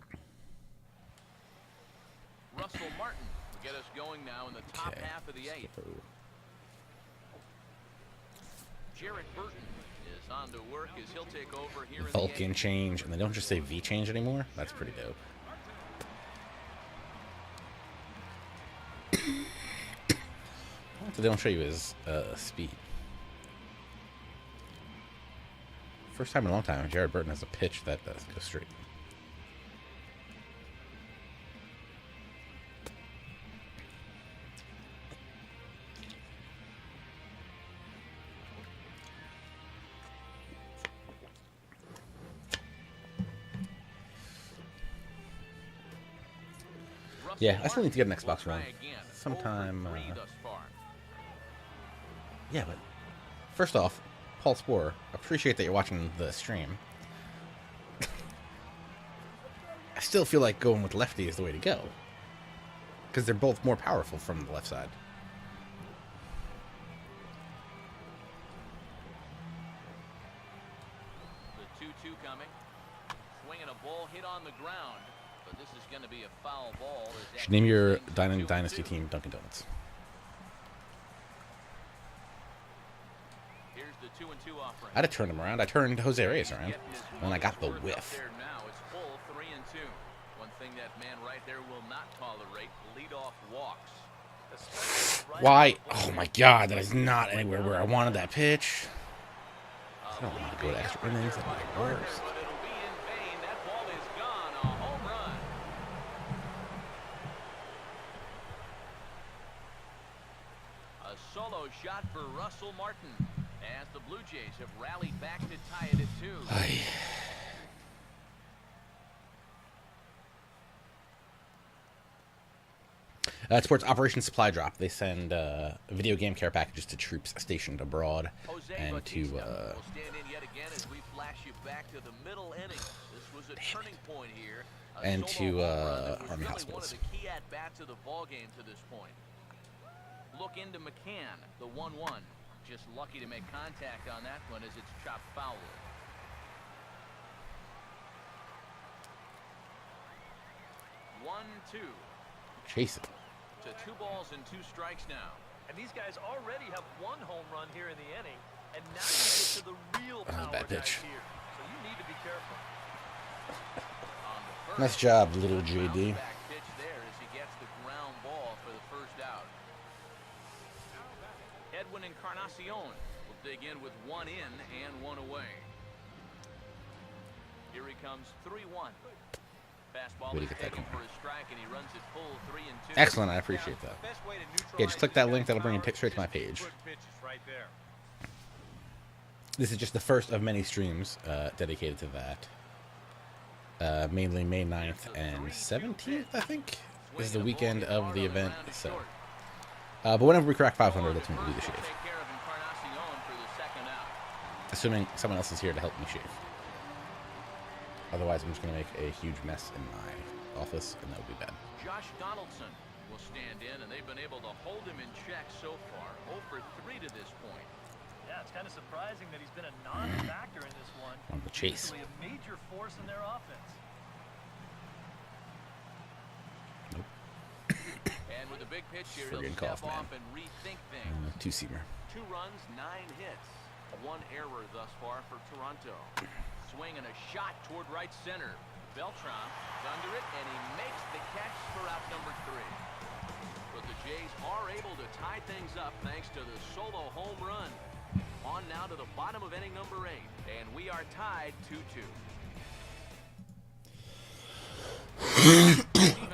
Russell Martin will get us going now in the top
Okay.
half of the eighth.
So,
Jarrett Burton is on to work as he'll take over here in the
Vulcan
eighth.
change, and they don't just say V change anymore. That's pretty dope. So they don't show you his speed. First time in a long time, Jared Burton has a pitch that doesn't go straight. Yeah, I still need to get an Xbox One. Sometime, Yeah, but first off, Paul Sporer, appreciate that you're watching the stream. I still feel like going with lefty is the way to go. Because they're both more powerful from the left side.
The 2-2 coming. Swinging a ball hit on the ground, but this is going to be a foul ball.
You should name your Dynasty team Dunkin' Donuts.
Here's the 2-2 offering.
I'd have turned him around. I turned Jose Reyes around. And then I got the whiff.
There now. It's full 3-2. One thing that man right there will not tolerate: leadoff walks.
Why? Oh my god, that is not anywhere where I wanted that pitch. I don't want to go to extra innings. That would be worse.
But it'll be in vain. That ball is gone. A home run. A solo shot for Russell Martin as the Blue Jays have rallied back to tie it at 2.
Sports Operation Supply Drop. They send video game care packages to troops stationed abroad
Jose
and
Bautista
to
will stand in yet again as we flash you back to the middle innings. This was a turning point here. A
and
solo
to,
home run that was
Army
really
Hospitals.
one of the key at bats of the ball game to this point. Look into McCann, the 1-1. Just lucky to make contact on that one as it's chopped foul. 1-2
chase it.
to 2 balls and 2 strikes now.
And these guys already have one home run here in the inning, and now you get to the real power
bad
guys
pitch.
here. So you need to be careful.
On the first,
Nice job, little
bounce
JD.
back pitch there as he gets the ground ball for the first out. Edwin Encarnacion will dig in with 1 in and 1 away. Here he comes, 3-1. Fastball
Way to
is
get that
taken
going.
for a strike, and he runs it full 3-2.
Excellent, I appreciate that.
Best way to
Yeah, just click that link. That'll bring you
neutralize
straight to my
power is
page.
just good pitches right there.
This is just the first of many streams dedicated to that. Mainly May 9th and 17th, I think, is the weekend of the event. So, but whenever we crack 500, that's when we'll do the shave.
Take care of Encarnacion for the second out.
Assuming someone else is here to help me shave. Otherwise, I'm just going to make a huge mess in my office, and that would be bad.
Josh Donaldson will stand in, and they've been able to hold him in check so far. 0 for 3 to this point.
Yeah, it's kind of surprising that he's been a non-factor in this one.
On the chase.
Usually a major force in their offense.
Nope.
And with a big pitch here,
Friggin'
he'll step
cough, man.
off and rethink things.
Two-seamer.
2 runs, 9 hits. 1 error thus far for Toronto. Swing and a shot toward right center. Beltran is under it, and he makes the catch for out number 3. But the Jays are able to tie things up thanks to the solo home run. On now to the bottom of inning number 8, and we are tied 2-2.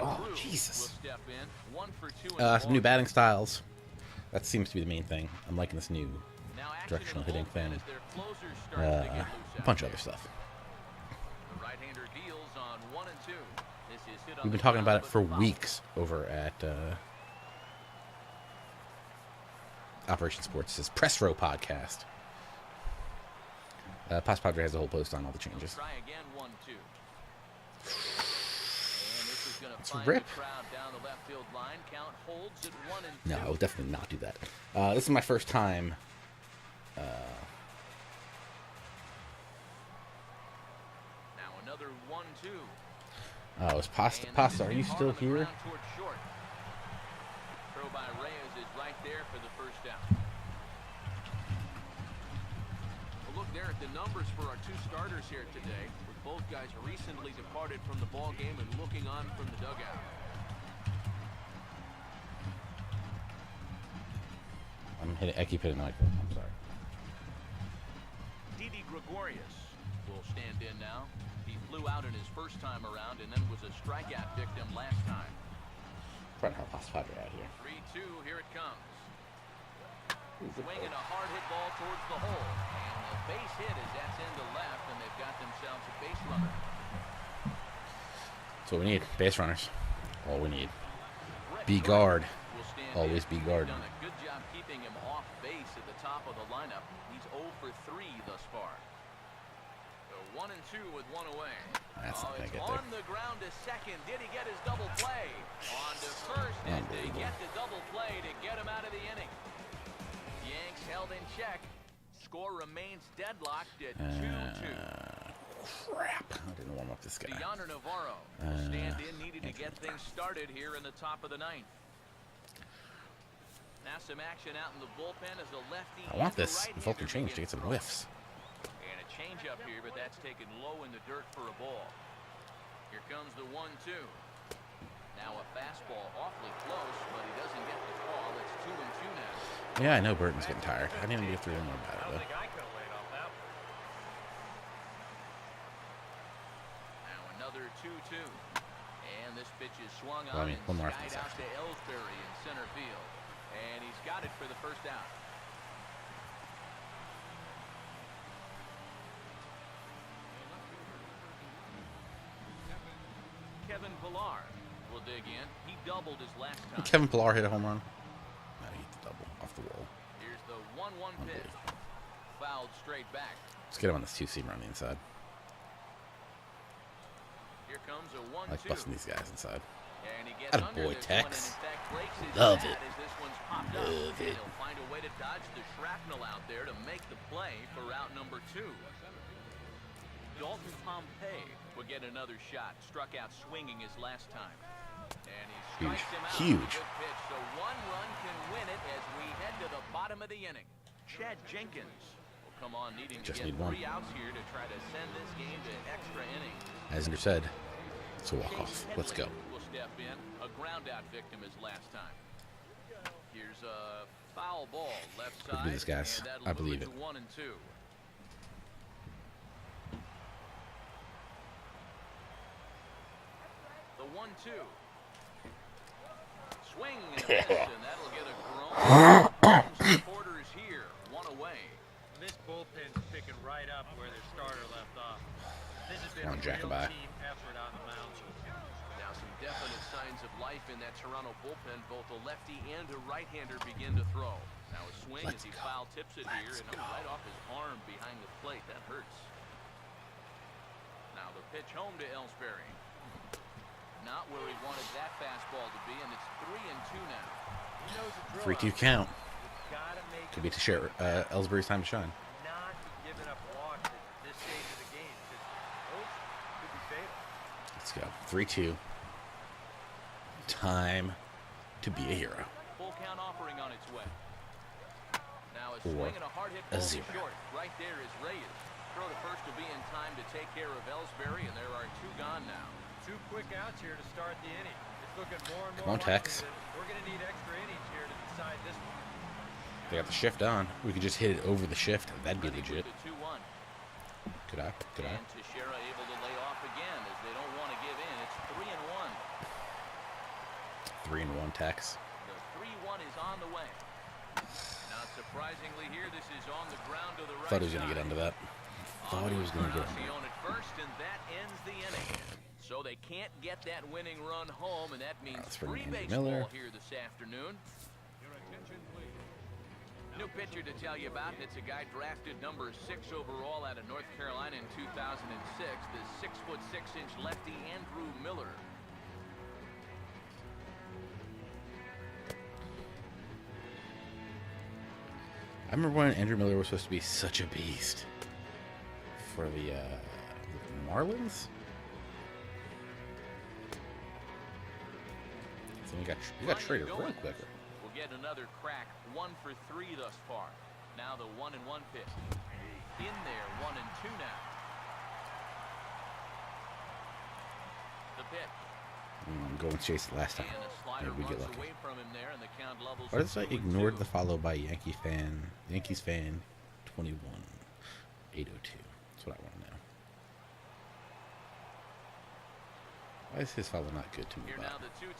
Oh, Jesus.
Will step in, 1 for 2 in
Some new batting styles. That seems to be the main thing. I'm liking this new
Now action
directional
in the
hitting
bullpen
thing.
as their closer starts to get
A
loose
bunch
out
of other
there.
stuff.
The right-hander deals on 1 and 2. This is hit on
We've been
the
talking
ground,
about it
but
for
foul.
weeks over at Operation Sports' Press Row podcast. Paz Padre has a whole post on all the changes.
Try again, 1-2. And this is gonna
Let's
find
rip.
the crowd down the left field line. Count holds at 1 and 2.
No, I would definitely not do that. This is my first time.
Now another 1-2.
Oh, is Pasta, are you still here?
Throw by Reyes is right there for the first down. Well, look there at the numbers for our 2 starters here today, with both guys recently departed from the ball game and looking on from the dugout.
I keep hitting the microphone. I'm sorry.
Didi Gregorius will stand in now. He flew out in his first time around and then was a strikeout victim last time.
Trying to help Pasta Padre out here.
3-2, here it comes. Swinging a hard hit ball towards the hole. And the base hit is that's into left, and they've got themselves a base runner.
That's what we need. Base runners. All we need. Be guard. Always be guard.
Done a good job keeping him off base at the top of the lineup. He's 0 for 3 thus far. So 1 and 2 with 1 away.
That's not gonna
It's
get there.
on the ground to second. Did he get his double play? On to first, and they get the double play to get him out of the inning. Yanks held in check. Score remains deadlocked at 2-2.
Crap. I didn't warm up this guy.
DeYonder Navarro will stand in, needed to get things started here in the top of the 9th. Now some action out in the bullpen as a lefty.
I want
and a
this
right-hander
Vulcan change to
begin
get some
throwing.
whiffs.
And a change up here, but that's taken low in the dirt for a ball. Here comes the 1-2. Now a fastball awfully close, but he doesn't get the call. It's 2 and 2 now.
Yeah, I know Burton's getting tired. I didn't even get through more about
I
it,
don't
though.
think I could have laid off that one.
Now another 2-2. And this pitch is swung
Well, I
on
mean,
and
one more after
skied
this,
out to Ellsbury in center field. And he's got it for the first out. Kevin Pillar will dig in. He doubled his last time.
Kevin Pillar hit a home run. No, he hit the double off the wall.
Here's the 1-1 pitch. Fouled straight back.
Let's get him on this 2-seamer on the inside.
Here comes a
I
1-2.
like busting these guys inside.
And he gets under
Attaboy,
this
Tex.
one and in fact breaks his
Love
bat
it.
as this one's popped up.
Love
And
it.
he'll find a way to dodge the shrapnel out there to make the play for route number 2. Dalton Pompey will get another shot. Struck out swinging his last time. And he strikes him out.
Huge.
With a good pitch. So 1 run can win it as we head to the bottom of the inning. Chad Jenkins will come on needing
Just
to get
need 1.
3 outs here to try to send this game to extra innings.
As Andrew said, it's a walk-off.
Chase
Let's go.
Headley will step in. A ground-out victim as last time. Here's a foul ball left
We can
side.
do this, guys.
And that'll
I
move
believe
to
it.
1 and 2. The 1-2. Swing and a miss, and that'll get a groan. Supporters here, 1 away.
This bullpen's picking right up where their starter left off. This has been
Come on,
a real
Jacobi.
team effort on the mound.
Now some definite signs of life in that Toronto bullpen. Both a lefty and a right-hander begin to throw. Now a swing as he foul tips it here, and right off his arm behind the plate. That hurts. Now the pitch home to Ellsbury. Not where he wanted that fastball to be, and it's 3 and 2 now.
He knows the drill
3-2
out
count.
there. Gotta make
Could be to share Ellsbury's time to shine.
not be giving up walks at this stage of the
go. 3-2. Time to be a hero.
Full count offering on its way. Now a
Or
swing and a hard hit
a
ball
zero.
short. Right there is Reyes. Throw to first will be in time to take care of Ellsbury, and there are 2 gone now.
2 quick outs here to start the inning. It's looking more and
Come
more
on, Tex.
likely that we're going to need extra innings here to decide this one.
They got the shift on. We could just hit it over the shift. That'd be
Ready
legit.
with the 2-1.
Could I? Could I?
And Teixeira able to lay off again as they don't want to give in. It's 3-1.
3-1 Tex.
The 3-1 is on the way. Not surprisingly here, this is on the ground to the right.
Thought he was going to get under that. Thought he was going to get under
Encarnacion
that.
at first, and that ends the inning. So they can't get that winning run home, and that means
Let's bring
free
in Andrew
baseball
Miller.
here this afternoon. New pitcher to tell you about, and it's a guy drafted number 6 overall out of North Carolina in 2006, the 6'6" lefty Andrew Miller.
I remember when Andrew Miller was supposed to be such a beast for the Marlins. So he got traded real quicker.
We'll get another crack. 1 for 3 thus far. Now the 1-1 pitch. In there, 1-2 now. The pitch.
I'm going chase it last time.
And a slider
Maybe we get
runs
lucky.
away from him there, and the count levels.
What is that?
2-2.
Ignored the follow by Yankees fan 21 802. That's what I want to know. Why is his follow not good to me?
Here
Bob?
now the 2-2.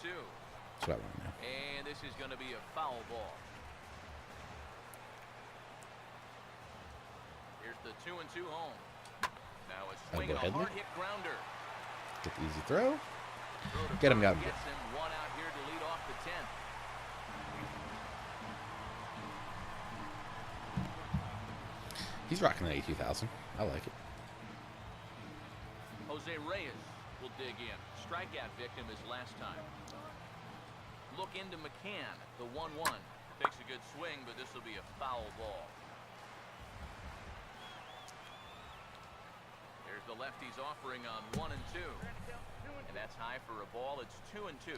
That's what I want to know.
And this is going to be a foul ball. Here's the 2-2 home. Now a swing and a
Headley.
hard hit grounder.
Get the easy throw.
Throw to
Get him,
first
got him.
Gets him 1 out here to lead off the 10th.
He's rocking an 82,000. I like it.
Jose Reyes will dig in. Strikeout victim as last time. Look into McCann, the 1-1. Takes a good swing, but this will be a foul ball. There's the lefties offering on 1 and 2. And that's high for a ball. It's 2 and 2.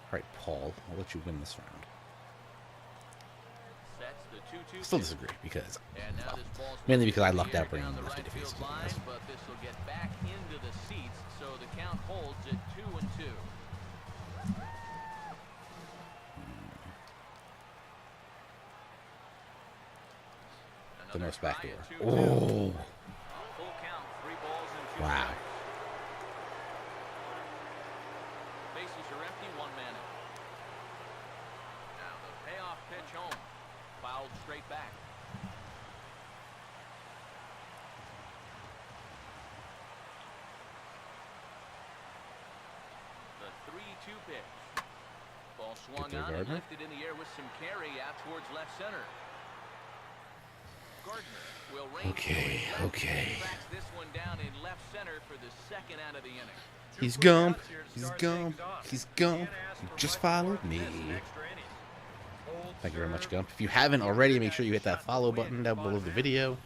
All right, Paul. I'll let you win this round.
Sets the 2-2.
Still disagree because,
And now
well,
this ball's
mainly because I
in the
lucked
air
out bringing
down
the
the
lefty
right
to face.
field line, but this will get back into the seats, so the count holds at 2 and 2.
The nurse back door.
Try at 2-2.
Oh,
Full count, 3 balls and 2
wow.
strikes. Bases are empty, 1 man out. Now the payoff pitch home. Fouled straight back. The 3-2 pitch. Ball swung
there,
on and
Gardner.
lifted in the air with some carry out towards left center. Gardner will range
Okay,
to his left.
okay.
Tracks this one down in left center for the 2nd out of the inning.
He's Gump. He's Gump. He's Gump. He just followed me. Thank you very much, Gump. If you haven't already, make sure you hit that follow button down below the video.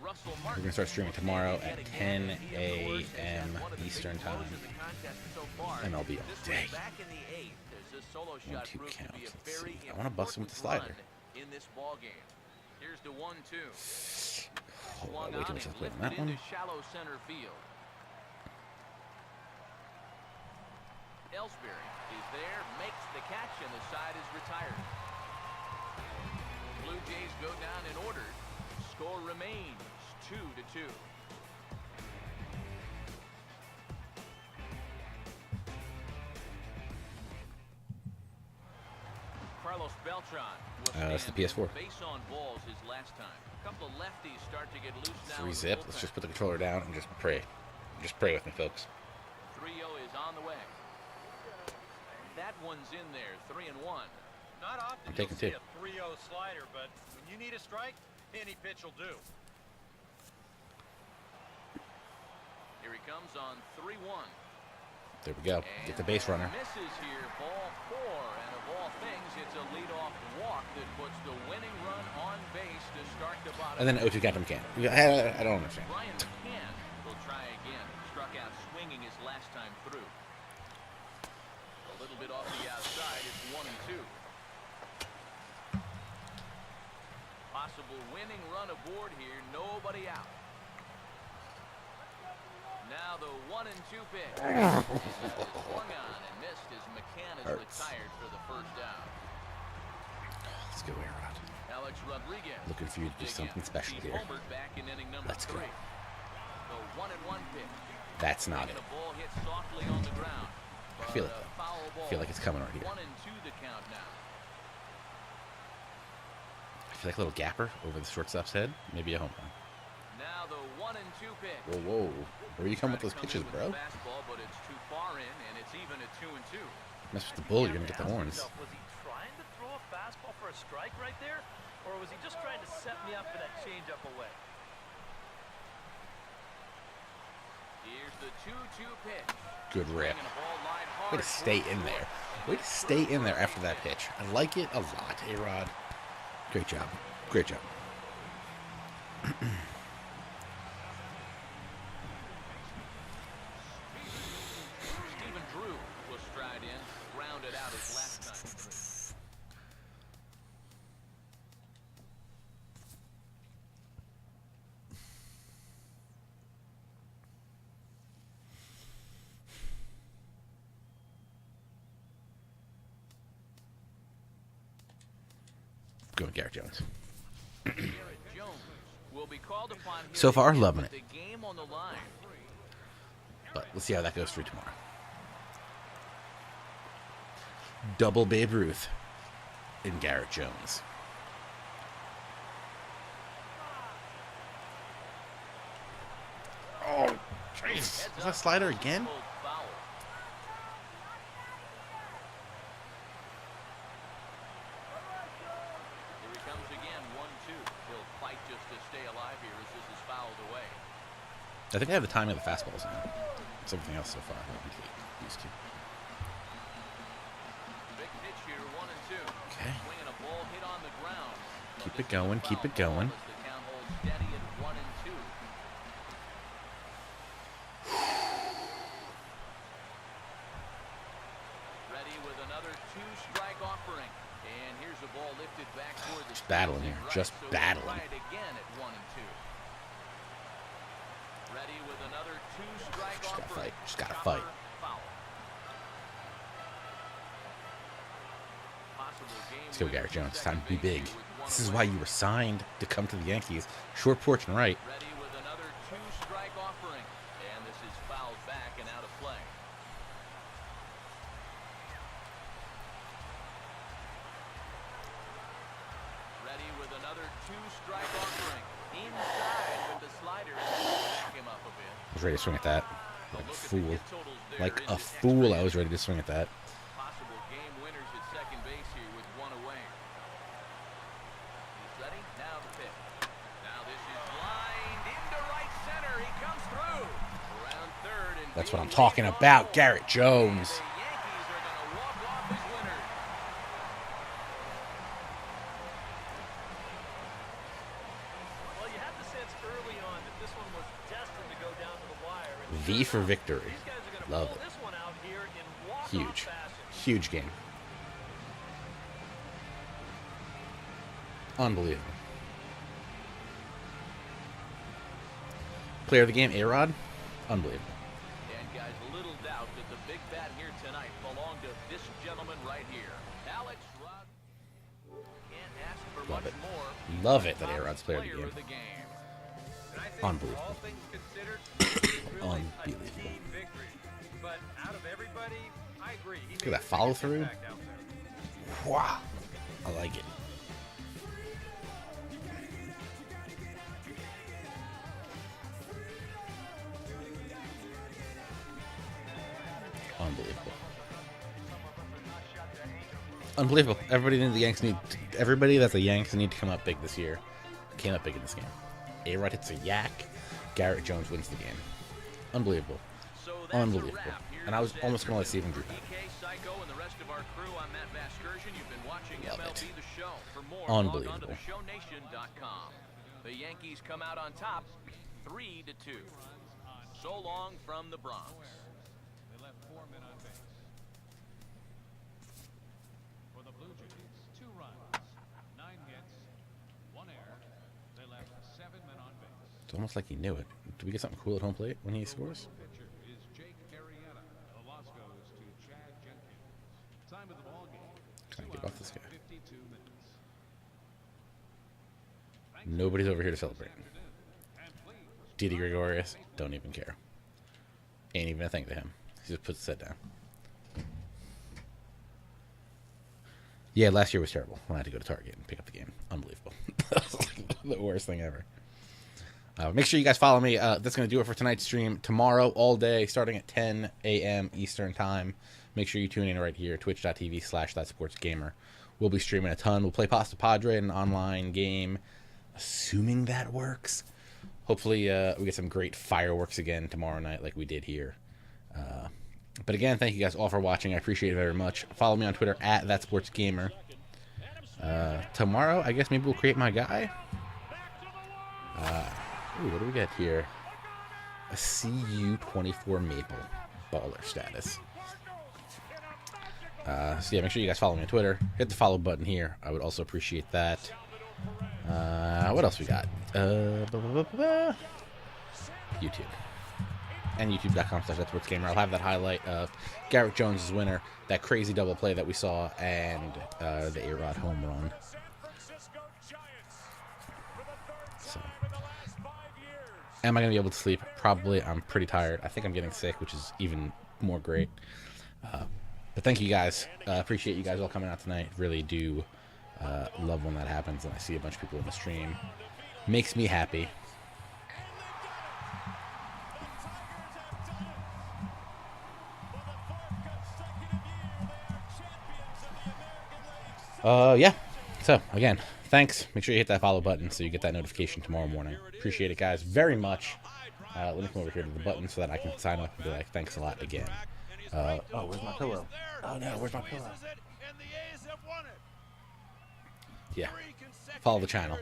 Russell
We're
Martin
going to start streaming tomorrow at 10 a.m. Eastern Time. MLB all day.
Back in the 8th, as this solo
1-2
shot proved to be a
counts. Let's
very
see. I want to bust him with the
important
slider.
run in this ball game. Here's the 1-2.
Oh,
Swung
way too
on
much
and
to play on
lifted
that one.
into shallow center field. Ellsbury is there, makes the catch, and the side is retired. Blue Jays go down in order. Score remains 2-2. Carlos Beltran will
That's the
stand
PS4.
base on balls his last time. A couple of lefties start to get loose now.
3
in the
zip. Let's
bullpen.
just put the controller down and just pray. Just pray with me, folks.
3-0 is on the way. That one's in there, 3-1.
Not often
I'm
you'll
taking
see
two.
a 3-0 slider, but when you need a strike, any pitch will do.
Here he comes on 3-1.
There we go. Get the base runner.
Misses here, ball 4, and of all things, it's a leadoff walk walk that puts the winning run on base to start the bottom.
And then 0-2 count him can't. I don't understand.
Ryan McCann will try again. Struck out swinging his last time through. A little bit off the outside. It's 1-2. Possible winning run aboard here. Nobody out. Now the 1-2 pitch. Swung on and missed as McCann is retired for the first down.
Let's go, A-Rod.
Alex Rodriguez.
Looking for you to do something special here.
Back in inning number
Let's go.
3. The 1-1 pitch.
That's not it.
A ball hit softly on the ground.
I feel it, though. I feel like it's coming right here.
1-2 the count now.
I feel like a little gapper over the shortstop's head. Maybe a home run.
Now the 1-2 pitch.
Whoa, whoa. Where you come with those pitches, bro?
Fastball, but it's too far in, and it's even at 2-2.
Mess with the bull, you're gonna get the horns.
Was he trying to throw a fastball for a strike right there? Or was he just trying to set me up for that changeup away?
Here's the 2-2 pitch.
Good rip.
Bringing a ball line hard.
Way to stay in there. Way to stay in there after that pitch. I like it a lot, A-Rod. Great job. Great job.
Stephen Drew will stride in, rounded out his last time through.
Go with Garrett Jones.
Garrett Jones will be called upon here
So far,
again
loving
with
it.
the game on the line.
But let's see how that goes through tomorrow. Double Babe Ruth in Garrett Jones. Oh, jeez. Was that slider again?
Pulled foul. Here he comes again, 1-2. He'll fight just to stay alive here as this is fouled away.
I think I have the timing of the fastballs now. It's everything else so far. I don't think these two.
Big pitch here, 1-2.
Okay.
Swinging a ball hit on the ground.
Keep it going, keep it going.
As the count holds steady at 1-2. Ready with another 2-strike offering. And here's a ball lifted back toward the
Just battling here,
right,
just
so
battling.
Try it again at 1-2. Ready with another 2-strike
Just gotta
offering.
fight, just gotta
Chopper,
fight.
foul. Possible game
Let's go, Garrett
winner
Jones.
for
Time to be
second base
big.
here with one
This is
away.
why you were signed to come to the Yankees. Short porch and right.
Ready with another 2-strike offering. And this is fouled back and out of play. Ready with another 2-strike offering. Inside with the slider. Back him up a bit.
I was ready to swing at that. Like a
Look at the
fool.
hit totals there
Like
in
a
the
fool,
extra
I was ready to swing at that.
Possible game winners at second base here with one away. He's ready. Now the pitch. Now this is lined into right center. He comes through. Around third and
That's what I'm
being
talking
waved
about.
on.
Garrett Jones.
The Yankees are going to walk off as winners.
Well, you had the sense early on that this one was destined to go down to the wire. And
V for victory.
these guys are going to
Love
pull
it.
this one out here in walk-off
Huge.
fashion.
Huge game. Unbelievable. Player of the game, A-Rod. Unbelievable.
And guys, little doubt that the big bat here tonight belonged to this gentleman right here. Alex Rod. Can't ask for
Love
much
it.
more.
Love it that
Top
A-Rod's player of the game.
game.
And I think
Unbelievable.
all things considered, it's really a
Unbelievable.
team victory. But out of everybody, I agree. He
Look at
made
that
the
follow
biggest
through.
impact out there.
Wow. I like it. Unbelievable. Unbelievable. Everybody that's a Yanks need to come up big this year. Came up big in this game. A-Rod hits a yak. Garrett Jones wins the game. Unbelievable.
So that's a
Unbelievable.
wrap here
And I was
this
almost going to let
afternoon.
Stephen Drew back.
DK, Psycho, and the rest of of our crew on that excursion. You've been watching
Love
MLB
it.
The Show. For more,
Unbelievable.
log on to theshownation.com. The Yankees come out on top, 3-2. So long from the Bronx.
They left 4 men on base. For the Blue Jays, 2 runs, 9 hits, 1 error. They left 7 men on base.
It's almost like he knew it. Do we get something cool at home plate when he scores?
Pitcher is Jake Arrieta. The loss goes to Chad Jenkins. Time of the ball game.
Trying to get off this guy.
52 minutes.
Nobody's over here to celebrate. Didi Gregorius, don't even care. Ain't even a thing to him. He just puts his head down. Yeah, last year was terrible when I had to go to Target and pick up the game. Unbelievable. That was like the worst thing ever. Make sure you guys follow me. That's going to do it for tonight's stream. Tomorrow, all day, starting at 10 a.m. Eastern Time. Make sure you tune in right here, twitch.tv/ThatSportsGamer. We'll be streaming a ton. We'll play Pasta Padre in an online game, assuming that works. Hopefully, we get some great fireworks again tomorrow night like we did here. But again, thank you guys all for watching. I appreciate it very much. Follow me on Twitter at ThatSportsGamer. Tomorrow, I guess maybe we'll create my guy. Ooh, what do we get here? A CU24 Maple baller status. So yeah, make sure you guys follow me on Twitter. Hit the follow button here. I would also appreciate that. What else we got? YouTube. And youtube.com/ThatSportsGamer. I'll have that highlight of Garrett Jones' winner, that crazy double play that we saw, and the A-Rod home run. So, am I going to be able to sleep? Probably. I'm pretty tired. I think I'm getting sick, which is even more great. But thank you guys. Appreciate you guys all coming out tonight. Really do love when that happens, and I see a bunch of people in the stream. Makes me happy. Yeah. So, again, thanks. Make sure you hit that follow button so you get that notification tomorrow morning. Appreciate it, guys, very much. Let me come over here to the button so that I can sign up and be like, thanks a lot again. Oh, where's my pillow? Oh, no, where's my pillow? Yeah. Follow the channel.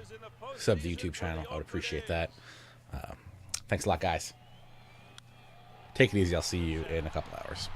Sub the YouTube channel. I would appreciate that. Thanks a lot, guys. Take it easy. I'll see you in a couple hours.